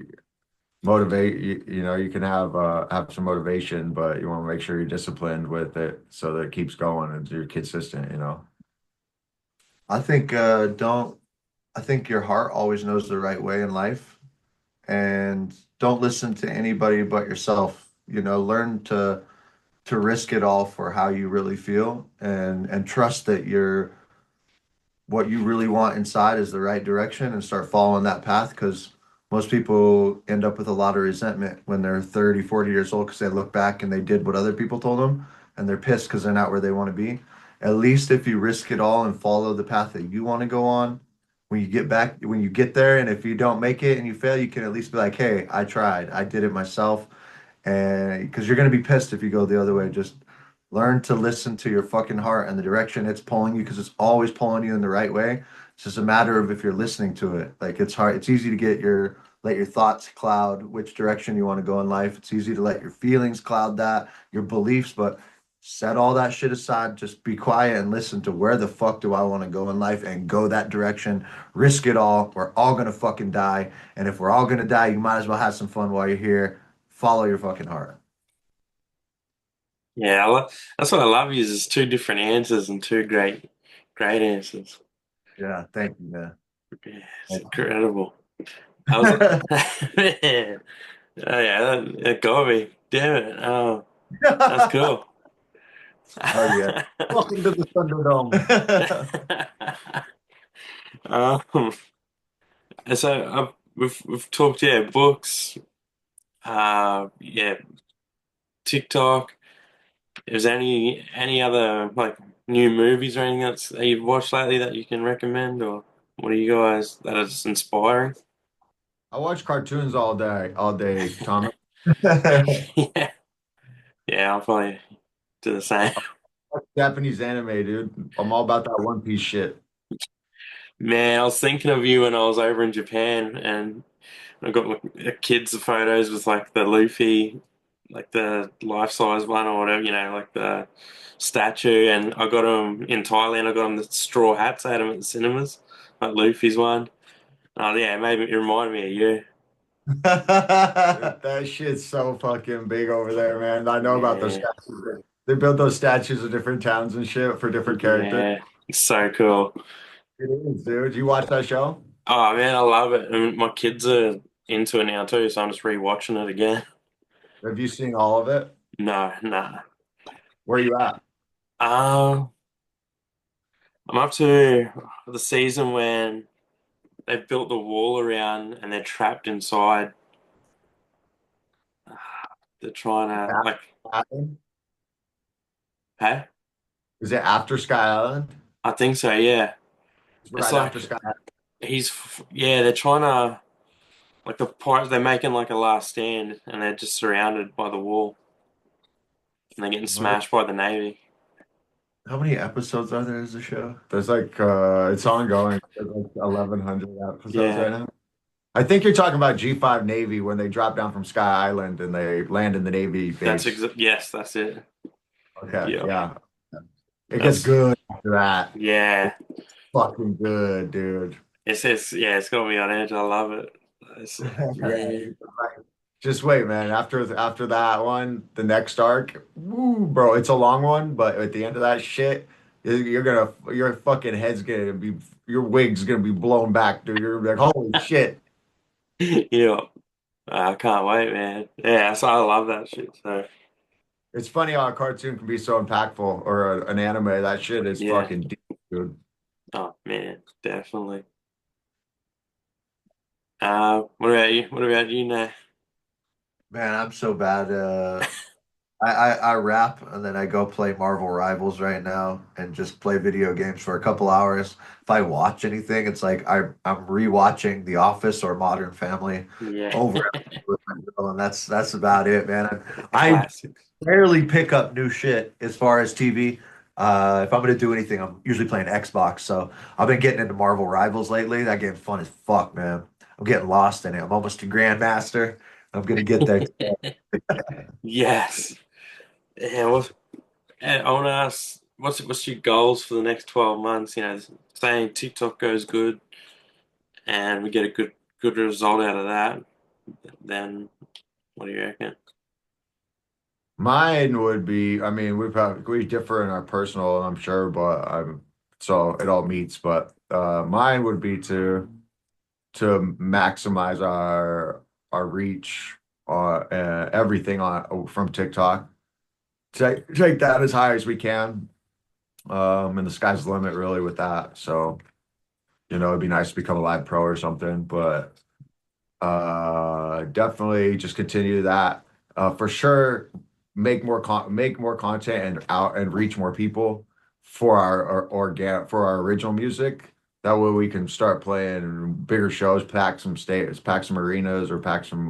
motivate. You can have some motivation, but you want to make sure you're disciplined with it so that it keeps going and you're consistent. I think don't I think your heart always knows the right way in life, and don't listen to anybody but yourself. Learn to risk it all for how you really feel, and trust that what you really want inside is the right direction, and start following that path, because most people end up with a lot of resentment when they're 30, 40 years old, because they look back and they did what other people told them, and they're pissed because they're not where they want to be. At least if you risk it all and follow the path that you want to go on, when you get there, and if you don't make it and you fail, you can at least be like, hey, I tried, I did it myself. And because you're going to be pissed if you go the other way. Just learn to listen to your fucking heart and the direction it's pulling you, because it's always pulling you in the right way. It's just a matter of if you're listening to it. Like, it's hard. It's easy to let your thoughts cloud which direction you want to go in life. It's easy to let your feelings cloud that, your beliefs, but set all that shit aside. Just be quiet and listen to, where the fuck do I want to go in life, and go that direction. Risk it all. We're all gonna fucking die. And if we're all gonna die, you might as well have some fun while you're here. Follow your fucking heart. Yeah, that's what I love. Is it's two different answers and two great answers. Yeah, thank you, man. Yeah, it's Thank incredible. I was, man, oh yeah, that got me. Damn it. Oh, that's cool. Oh yeah. Welcome to the Thunderdome. um, so we've talked, yeah, books, yeah, TikTok. Is there any other like new movies or anything that you've watched lately that you can recommend, or what are you guys that is inspiring? I watch cartoons all day, Thomas. Yeah, yeah, I'll probably do the same. Japanese anime, dude. I'm all about that One Piece shit. Man, I was thinking of you when I was over in Japan, and I got my kids' photos with like the Luffy, like the life-size one or whatever, like the statue, and I got them in Thailand. I got them the straw hats. I had them at the cinemas, like Luffy's one. Oh yeah, maybe it reminded me of you. That shit's so fucking big over there, man. I know about those Yeah, statues. They built those statues of different towns and shit for different characters. yeah, it's so cool. It is, dude. You watch that show? Oh man, I love it. And my kids are into it now too, so I'm just rewatching it again. Have you seen all of it? No, no. Where you at? Um, I'm up to the season when they've built the wall around and they're trapped inside. They're trying to like, Island? hey, Is it after Sky Island? I think so. Yeah, It's it's right after like Sky Island. yeah, they're trying to like the pirates. They're making like a last stand and they're just surrounded by the wall and they're getting What? smashed by the navy. How many episodes are there as a show? There's like it's ongoing. There's like 1,100 episodes right Yeah, now. I think you're talking about G5 Navy when they drop down from Sky Island and they land in the Navy base. yes, that's it. Okay, Yeah, yeah. It gets that's good after that. yeah. Fucking good, dude. It's yeah, it's got me on edge. I love it. It's like yeah, Just wait, man. After that one, the next arc, woo, bro, it's a long one, but at the end of that shit, your fucking head's gonna be your wig's gonna be blown back, dude. You're like, holy shit. yeah. I can't wait, man. Yeah, so I love that shit. So It's funny how a cartoon can be so impactful or an anime. That shit is yeah. fucking deep, dude. Oh man, definitely. What about you? What about you now? Man, I'm so bad. I rap and then I go play Marvel Rivals right now and just play video games for a couple hours. If I watch anything, it's like I'm rewatching The Office or Modern Family Yeah, over and over, and that's about it, man. the I classics. rarely pick up new shit as far as TV. If I'm gonna do anything, I'm usually playing Xbox. So I've been getting into Marvel Rivals lately. That game's fun as fuck, man. I'm getting lost in it. I'm almost a Grandmaster. I'm gonna get there. Yes. Yeah. I want to ask, what's your goals for the next 12 months? You know, saying TikTok goes good and we get a good result out of that, then what do you reckon? Mine would be, I mean, we differ in our personal, I'm sure, but so it all meets. But mine would be to maximize our reach, everything on from TikTok. Take that as high as we can. And the sky's the limit really with that. So, it'd be nice to become a live pro or something, but definitely just continue that. For sure, make more content and out and reach more people for for our original music. That way we can start playing bigger shows, pack some states, pack some arenas, or pack some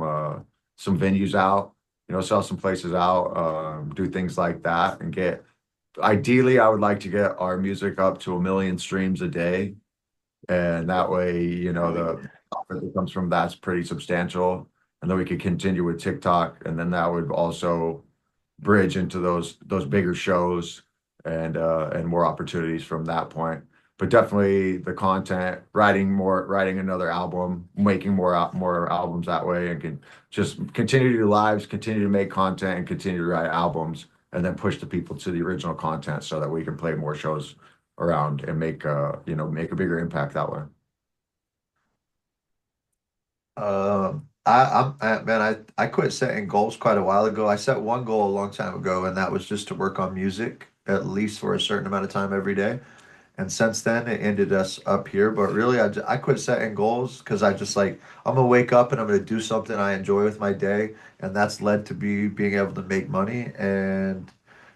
venues out. Sell some places out, do things like that, and get. Ideally, I would like to get our music up to 1 million streams a day, and that way, the profit that comes from that's pretty substantial. And then we could continue with TikTok, and then that would also bridge into those bigger shows and more opportunities from that point. But definitely the content, writing another album, making more albums that way, and can just continue to do lives, continue to make content, and continue to write albums, and then push the people to the original content so that we can play more shows around and make a bigger impact that way. Man, I quit setting goals quite a while ago. I set one goal a long time ago, and that was just to work on music at least for a certain amount of time every day. And since then, it ended us up here. But really, I quit setting goals because I just like I'm gonna wake up and I'm gonna do something I enjoy with my day, and that's led to being able to make money. And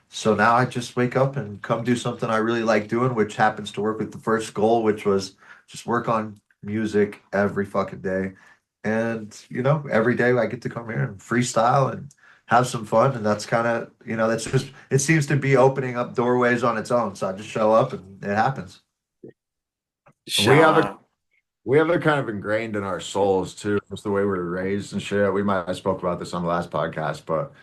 so now I just wake up and come do something I really like doing, which happens to work with the first goal, which was just work on music every fucking day. And, every day I get to come here and freestyle and have some fun. And that's kind of, that's just, it seems to be opening up doorways on its own. So I just show up and it happens. We have it Showing we have it kind of ingrained in our souls too. It's the way we were raised and shit. We might have spoke about this on the last podcast, but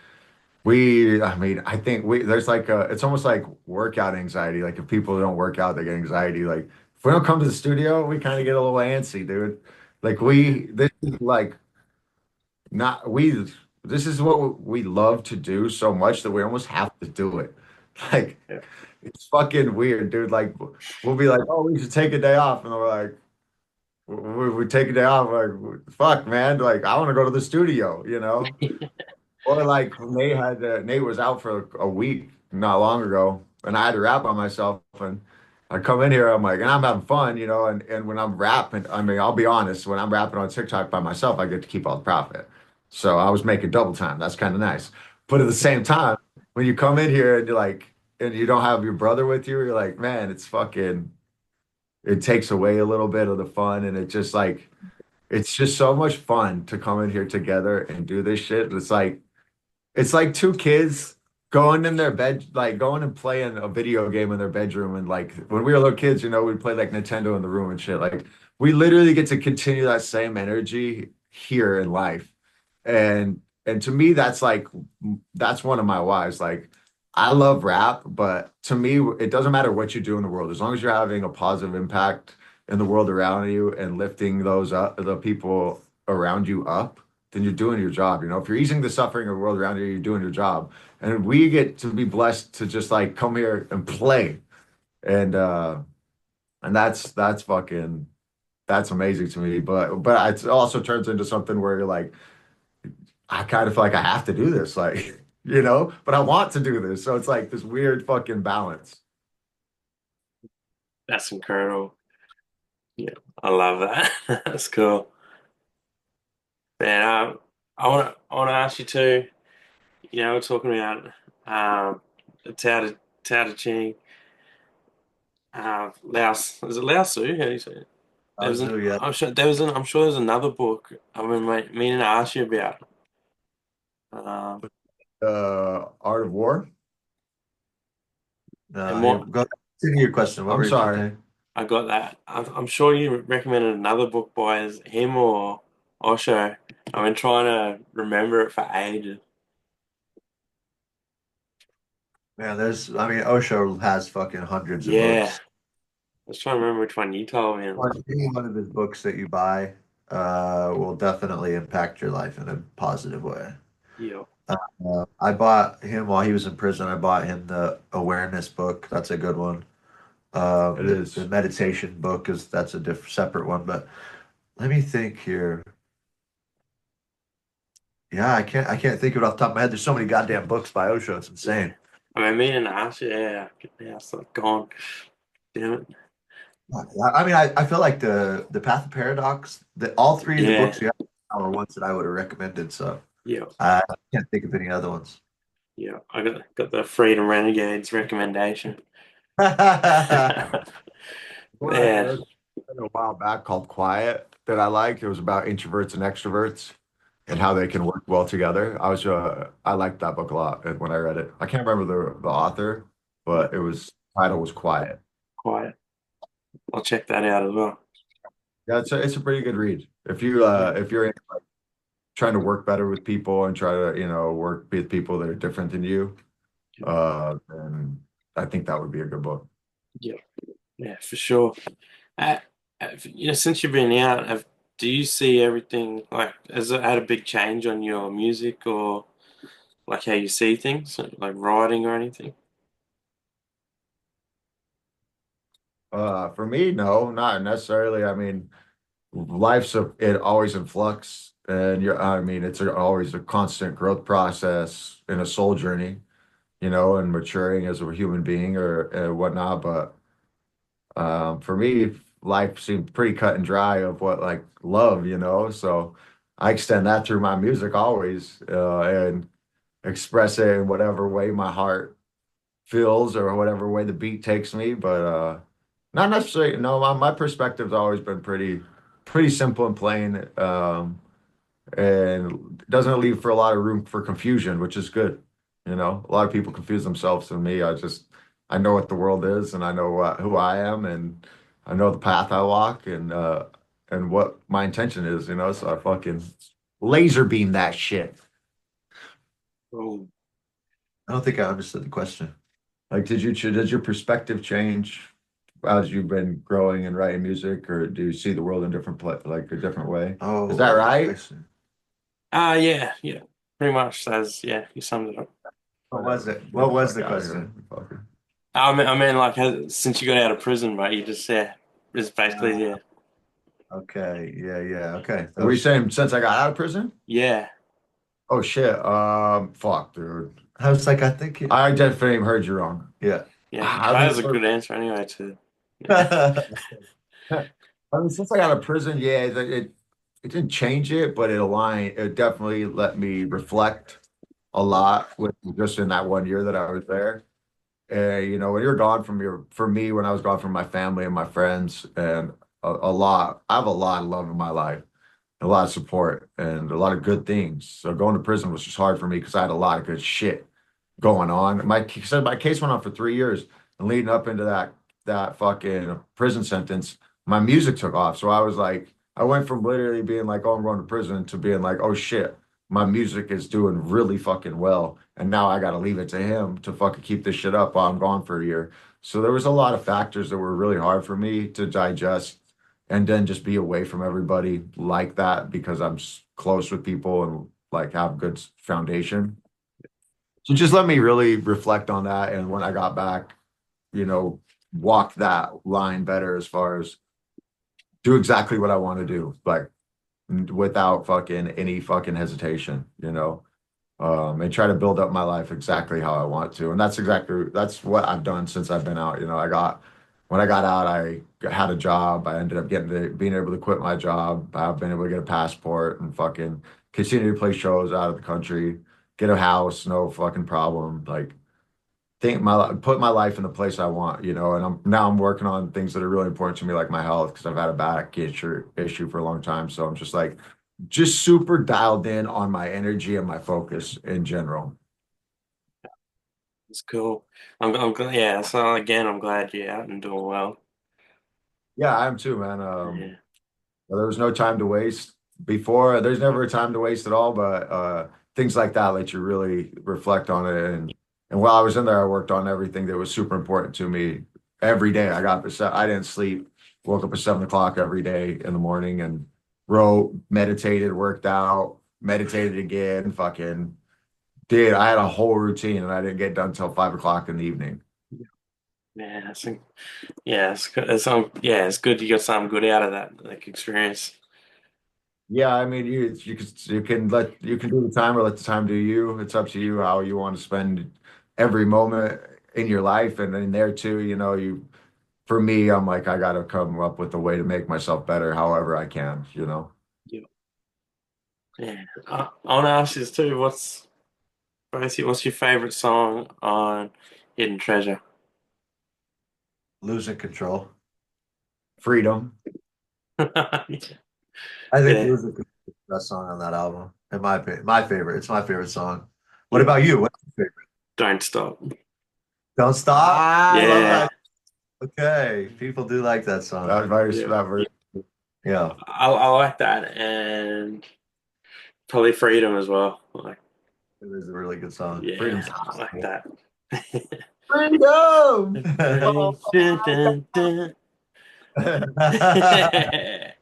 I mean, I think there's like it's almost like workout anxiety. Like if people don't work out, they get anxiety. Like if we don't come to the studio, we kind of get a little antsy, dude. Like this is like not we this is what we love to do so much that we almost have to do it. Like Yeah. it's fucking weird, dude. Like we'll be like, oh, we should take a day off, and we're like, we take a day off, like fuck, man. Like I want to go to the studio, you know. Or like Nate was out for a week not long ago, and I had to rap on myself. And I come in here, I'm like, and I'm having fun, you know. And when I'm rapping, I mean, I'll be honest, when I'm rapping on TikTok by myself, I get to keep all the profit. So I was making double time. That's kind of nice. But at the same time, when you come in here and you're like, and you don't have your brother with you, you're like, man, it's fucking. It takes away a little bit of the fun, and it just like, it's just so much fun to come in here together and do this shit. It's like two kids going in their bed, like going and playing a video game in their bedroom. And like when we were little kids, you know, we'd play like Nintendo in the room and shit. Like we literally get to continue that same energy here in life. And to me, that's one of my whys. Like I love rap, but to me, it doesn't matter what you do in the world, as long as you're having a positive impact in the world around you and lifting those up, the people around you up, then you're doing your job. You know, if you're easing the suffering of the world around you, you're doing your job. And we get to be blessed to just like come here and play. And that's fucking that's amazing to me. But it also turns into something where you're like, I kind of feel like I have to do this, like, you know, but I want to do this. So it's like this weird fucking balance. That's incredible. Yeah, I love that. That's cool. Man, I want to ask you too. You know, we're talking about Tao Te Ching, Laos. Is it Lao Tzu? How do you say it? There was an. Yeah. I'm sure there's another book I've been meaning to ask you about. Um, Art of War. and what Go to your question. What I'm were you sorry. saying? I got that. I'm sure you recommended another book by him or Osho. I've been trying to remember it for ages. Man, I mean, Osho has fucking hundreds of Yeah, books. I was trying to remember which one you told me. Any one of his books that you buy will definitely impact your life in a positive way. Yeah, I bought him while he was in prison. I bought him the awareness book. That's a good one. It The is. meditation book that's a separate one. But let me think here. Yeah, I can't think of it off the top of my head. There's so many goddamn books by Osho. It's insane. I mean, meaning to ask you. Yeah, it's like gone. Damn it. I mean, I feel like the Path of Paradox, all three of the Yeah, books you have are ones that I would have recommended. So yeah, I can't think of any other ones. yeah. I got the Freedom Renegades recommendation. One I Man, read a while back called Quiet that I liked. It was about introverts and extroverts and how they can work well together. I liked that book a lot when I read it. I can't remember the author, but title was Quiet. quiet. I'll check that out as well. Yeah, it's a pretty good read. If you're trying to work better with people and try to, you know, work with people that are different than you, then I think that would be a good book. Yeah, yeah, for sure. Uh, you know, since you've been out, do you see everything like has it had a big change on your music or like how you see things, like writing or anything? For me, no, not necessarily. I mean, it always in flux, and I mean, always a constant growth process in a soul journey, you know, and maturing as a human being or whatnot. But for me, life seemed pretty cut and dry of what like love, you know. So I extend that through my music always, and express it in whatever way my heart feels or whatever way the beat takes me. But not necessarily. No, my perspective's always been pretty simple and plain, and doesn't leave for a lot of room for confusion, which is good. You know, a lot of people confuse themselves, and me, I know what the world is, and I know who I am, and I know the path I walk, and what my intention is. You know, so I fucking laser beam that shit. Oh, I don't think I understood the question. Like, did your perspective change as you've been growing and writing music, or do you see the world in like a different way? Is that Oh, I right? see. Yeah, yeah. Pretty much as yeah, you summed it up. What was it? Get What the was fuck the out of here, question? fucker. I mean, like, since you got out of prison, right? You just yeah, it's basically yeah, Okay. Yeah. Yeah. Okay. Were you saying since I got out of prison? yeah. Oh shit. Fuck, dude. I was like, I think it, I definitely heard you wrong. yeah. Yeah, I that mean, was a good answer anyway. To yeah, I I mean, since I got out of prison, yeah, it didn't change it, but it aligned. It definitely let me reflect a lot with just in that 1 year that I was there. You know, when you're gone from for me, when I was gone from my family and my friends, and I have a lot of love in my life, a lot of support, and a lot of good things. So going to prison was just hard for me because I had a lot of good shit going on. My case went on for 3 years, and leading up into that fucking prison sentence, my music took off. So I was like, I went from literally being like, oh, I'm going to prison to being like, oh shit, my music is doing really fucking well, and now I got to leave it to him to fucking keep this shit up while I'm gone for a year. So there was a lot of factors that were really hard for me to digest, and then just be away from everybody like that because I'm close with people and like have good foundation. So just let me really reflect on that. And when I got back, you know, walk that line better as far as do exactly what I want to do, like without fucking any fucking hesitation, and try to build up my life exactly how I want to. And that's what I've done since I've been out. When I got out, I had a job. I ended up being able to quit my job. I've been able to get a passport and fucking continue to play shows out of the country, get a house, no fucking problem. Like put my life in the place I want, and I'm working on things that are really important to me, like my health, because I've had a back issue for a long time. So I'm just super dialed in on my energy and my focus in general. it's cool. I'm glad. Yeah. So again, I'm glad you're out and doing well. Yeah, I am too, man. Yeah. There was no time to waste before. There's never a time to waste at all, but things like that let you really reflect on it. And while I was in there, I worked on everything that was super important to me every day. I didn't sleep, woke up at 7 o'clock every day in the morning and wrote, meditated, worked out, meditated again, fucking did. I had a whole routine and I didn't get done until 5 o'clock in the evening. Yeah, I think yeah, it's good. Yeah, it's good you got something good out of that like experience. Yeah, I mean, you can do the time or let the time do you. It's up to you how you want to spend every moment in your life, and in there too. For me, I'm like I got to come up with a way to make myself better, however I can. Yeah. Yeah. I want to ask you this too. What's your favorite song on Hidden Treasure? Losing control. Freedom. I think Yeah, losing control is the best song on that album. In my opinion, my favorite. It's my favorite song. What yeah. about you? What's your favorite? Don't stop. Don't stop. I love Yeah, that. Okay, people do like that song. yeah. That verse. Yeah, I like that and probably Freedom as well. Like, it is a really good song. yeah, Freedom's I like that. Freedom. Dun, dun, dun. I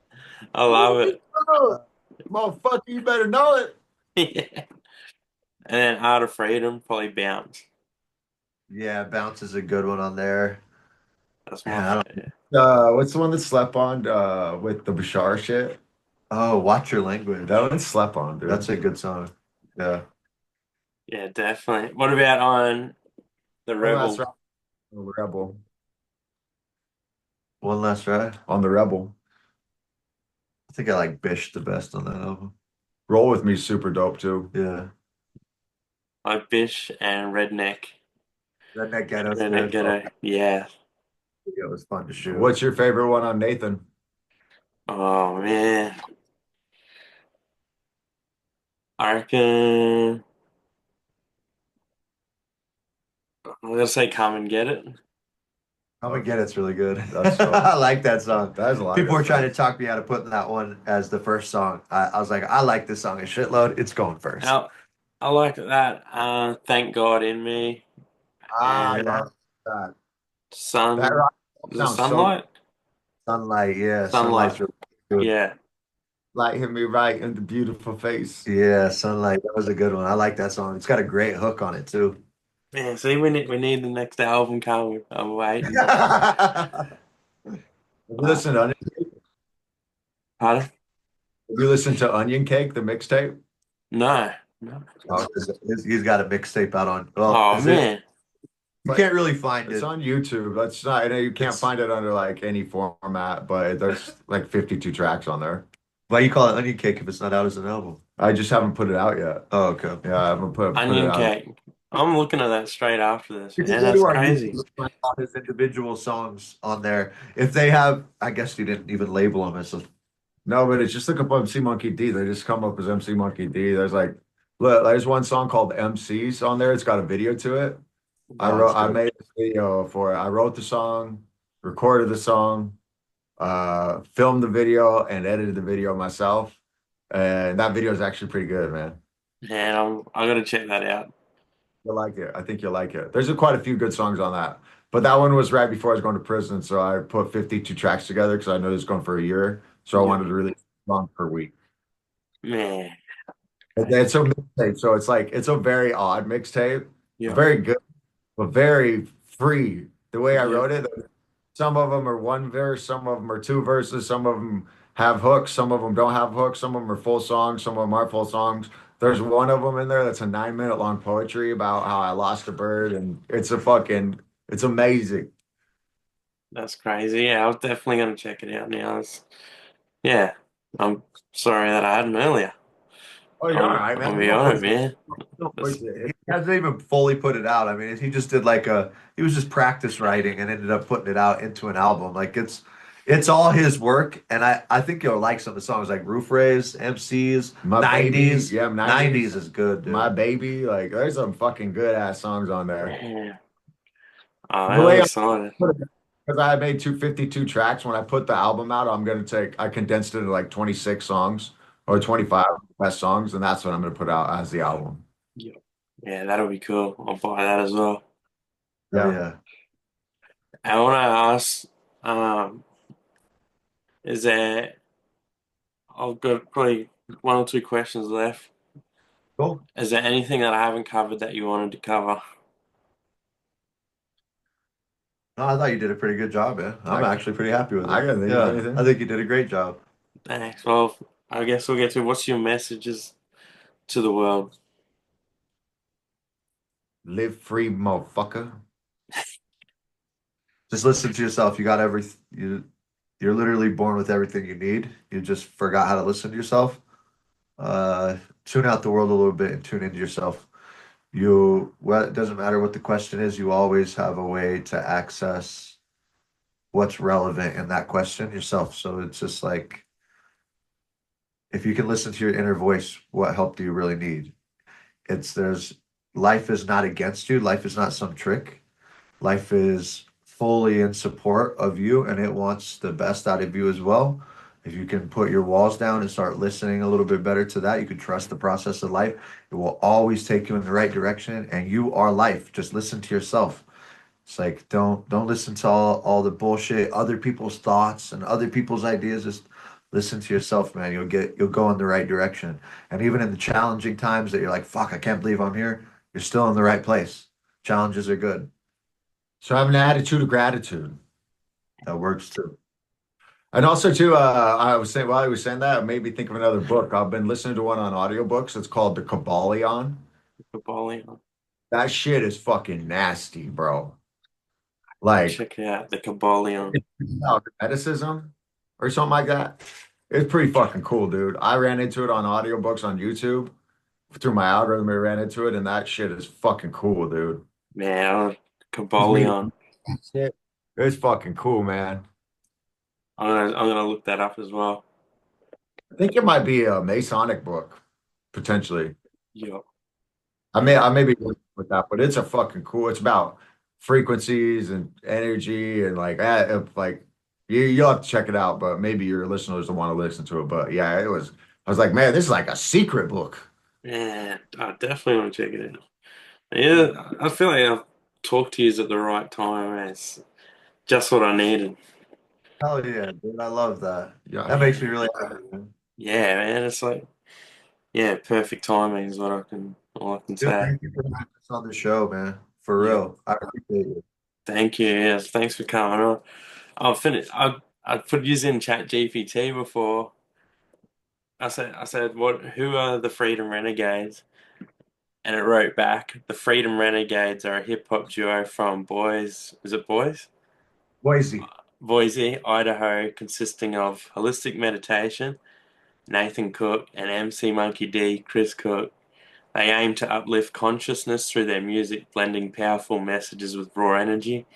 love it. Motherfucker, you better know it. Yeah. And then Art of Freedom, probably Bounce. Yeah, Bounce is a good one on there. That's my Man, I don't. favorite. What's the one that slept on with the Bashar shit? Oh, Watch Your Language. That one slept on, dude. That's a good song. Yeah. Yeah, definitely. What about on the Oh, that's Rebel? right. On the Rebel. One Last Ride. On the Rebel. I think I like Bish the best on that album. Roll with Me, super dope too. Yeah. Like Bish and Redneck. Redneck Ghetto's Redneck good. Oh, Ghetto. Yeah. yeah, it was fun to shoot. What's your favorite one on Nathan? Oh man. I reckon I'm gonna say Come and Get It. Come and Get It's really good. That's dope. I like that song. That has a lot of People were good trying to songs. talk me out of putting that one as the first song. I was like, I like this song a shitload. It's going first. I like that. Thank God in Me Ah, and yeah. That that Sun. rock Is it sounds so Sunlight? Sunlight, yeah. Sunlight. Sunlight's really good. Yeah. Light hit me right in the beautiful face. Yeah, Sunlight. That was a good one. I like that song. It's got a great hook on it too. Man, see, we need the next album coming. I'm waiting. Have you Uh, listened to Onion, pardon? have you listened to Onion Cake, the mixtape? No, no. Oh, he's got a mixtape out on. Well, Oh is it? man, You can't really find It's it. on YouTube. That's not, I know you can't It's find it under like any format, but there's like 52 tracks on there. why you call it onion cake if it's not out as an album? I just haven't put it out yet. Oh, okay. Yeah, I haven't put it onion out. cake. I'm looking at that straight after this, You can man. go That's to our crazy. YouTube and find all his individual songs on there. If they have, I guess you didn't even label them as a. No, but it's just look up MC Monkey D. They just come up as MC Monkey D. There's like, look, there's one song called MCs on there. It's got a video to it. Oh, that's I good. made a video for it. I wrote the song, recorded the song, filmed the video, and edited the video myself. And that video is actually pretty good, man. Man, I gotta check that out. You'll like it. I think you'll like it. There's quite a few good songs on that. But that one was right before I was going to prison, so I put 52 tracks together because I know it's going for a year. So I Yeah, wanted to release a song per week. man. It's a mixtape, so it's like it's a very odd mixtape, Yeah, very good, but very free. The way I yeah. wrote it, some of them are one verse, some of them are two verses, some of them have hooks, some of them don't have hooks, some of them are full songs, some of them are full songs. There's one of them in there that's a 9 minute long poetry about how I lost a bird, and it's amazing. That's crazy. Yeah, I was definitely gonna check it out now. Yeah, I'm sorry that I hadn't earlier. Oh, you're all right, I'll man. be Don't on it, push it. man. Don't push That's, it. He hasn't even fully put it out. I mean, he just did he was just practice writing and ended up putting it out into an album. Like it's all his work, and I think you'll like some of the songs like Roof Rays, MCs, My baby, 90s. yeah, 90s 90s. is good, My dude. baby, like there's some fucking good ass songs on there. yeah. Oh, The I'm way excited. because I made 252 tracks. When I put the album out, I condensed it into like 26 songs or 25 best songs, and that's what I'm gonna put out as the album. Yeah, yeah, that'll be cool. I'll buy that as well. Oh Yeah. yeah. I want to ask, um, is there? I've got probably one or two questions left. Cool. Is there anything that I haven't covered that you wanted to cover? No, I thought you did a pretty good job, man. I'm I, actually pretty happy with I it. gotta think of Yeah, I anything. think you did a great job. Thanks. Well, I guess we'll get to what's your messages to the world. Live free, motherfucker. Just listen to yourself. You got you're literally born with everything you need. You just forgot how to listen to yourself. Tune out the world a little bit and tune into yourself. Well, it doesn't matter what the question is, you always have a way to access what's relevant in that question yourself. So it's just like if you can listen to your inner voice, what help do you really need? There's life is not against you, life is not some trick. Life is fully in support of you and it wants the best out of you as well. If you can put your walls down and start listening a little bit better to that, you can trust the process of life. It will always take you in the right direction and you are life. Just listen to yourself. It's like don't listen to all the bullshit, other people's thoughts and other people's ideas. Just listen to yourself, man. You'll go in the right direction. And even in the challenging times that you're like, fuck, I can't believe I'm here, you're still in the right place. Challenges are good. So have an attitude of gratitude. That works too. And also too, I was saying while I was saying that, it made me think of another book. I've been listening to one on audiobooks. It's called The Kabbalion. Cabalion. That shit is fucking nasty, bro. Like Check it out, the Cabalion. it's about hermeticism or something like that. It's pretty fucking cool, dude. I ran into it on audiobooks on YouTube through my algorithm. I ran into it, and that shit is fucking cool, dude. Man, It's me. Cabalion. Shit. It's fucking cool, man. I'm gonna look that up as well. I think it might be a Masonic book, potentially. Yeah. I may be with that, but it's a fucking cool. It's about frequencies and energy and like you'll have to check it out, but maybe your listeners don't want to listen to it. But yeah, it was. I was like, man, this is like a secret book. Man, I definitely want to check it out. Yeah, I feel like I've talked to you at the right time. It's just what I needed. Hell yeah, dude. I love that. Yeah, That makes me really happy, man. yeah, man, it's like, yeah, perfect timing is what all I can Dude, say. thank you for having us on the show, man. For Yeah, real. I appreciate it. thank you. Yes, thanks for coming on. I'll finish. I put you in Chat GPT before. I said, what? Who are the Freedom Renegades? And it wrote back, the Freedom Renegades are a hip hop duo from Boise. Is it Boise? Boise. Boise, Idaho, consisting of Holistic Meditation, Nathan Cook, and MC Monkey D, Chris Cook. They aim to uplift consciousness through their music, blending powerful messages with raw energy.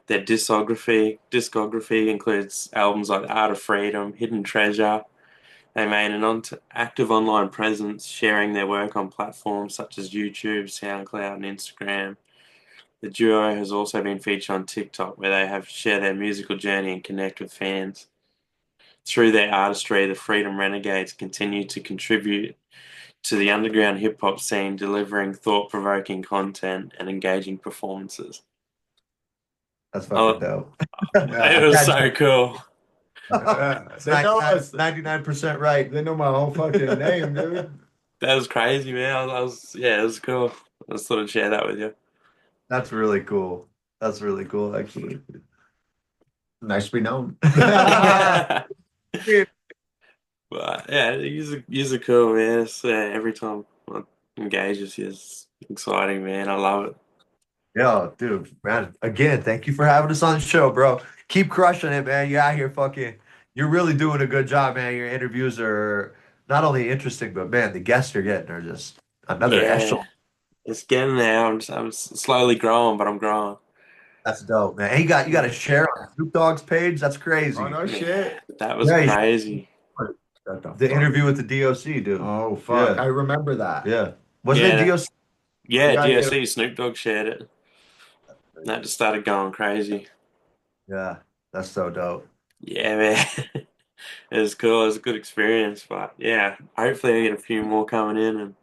Their discography includes albums like Art of Freedom, Hidden Treasure. They made an active online presence, sharing their work on platforms such as YouTube, SoundCloud, and Instagram. The duo has also been featured on TikTok, where they have shared their musical journey and connect with fans. Through their artistry, the Freedom Renegades continue to contribute to the underground hip hop scene, delivering thought provoking content and engaging performances. That's fucking Oh, dope. it was so cool. It's They know us. 99% right. They know my whole fucking name, dude. That was crazy, man. Yeah, it was cool. I just thought I'd share that with you. That's really cool. That's really cool, actually. Nice to be known. But yeah, you're cool, man. It's, every time I engage with you, it's exciting, man. I love it. Yo, dude, man, again, thank you for having us on the show, bro. Keep crushing it, man. You're out here fucking, you're really doing a good job, man. Your interviews are not only interesting, but man, the guests you're getting are just another Yeah, echelon. it's getting there. I'm slowly growing, but I'm growing. That's dope, man. And you got to share on Snoop Dogg's page. That's Oh, crazy. no Man, shit. that was Yeah, crazy. Shut the the fuck. interview with the DOC, dude. Oh, fuck. Yeah, I remember that. yeah. Wasn't it Yeah, DOC? yeah. Yeah, yeah. DOC Snoop Dogg shared it. And that just started going crazy. Yeah, that's so dope. Yeah, man. It was cool. It was a good experience, but yeah, hopefully I get a few more coming in, and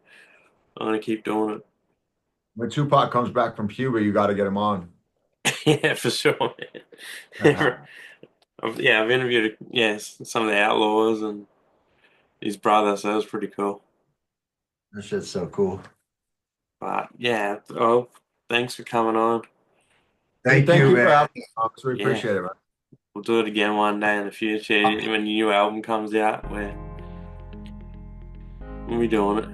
I'm gonna keep doing When Tupac comes back from Cuba, you got to get him on. it. Yeah, for sure, man. I've interviewed some of the Outlaws and his brother, so that was pretty cool. That shit's so cool. But yeah, oh, thanks for coming on. Hey, Thank you, for man. having me, Alex. We Yeah, appreciate it, man. we'll do it again one day in the future when the new album comes out. We'll be doing it.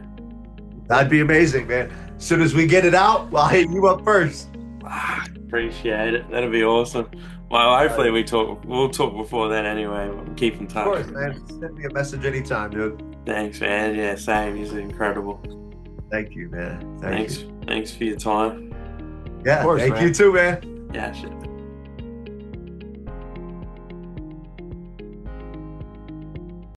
That'd be amazing, man. As soon as we get it out, I'll hit you up first. Appreciate it. That'd be awesome. Well, hopefully we'll talk before then anyway. But keep in Of touch. course, man. Send me a message anytime, dude. Thanks, man. Yeah, same. He's incredible. Thank you, man. Thanks. You. Thanks for your time. Yeah, Of course, thank man. you too, man. Yeah, shit.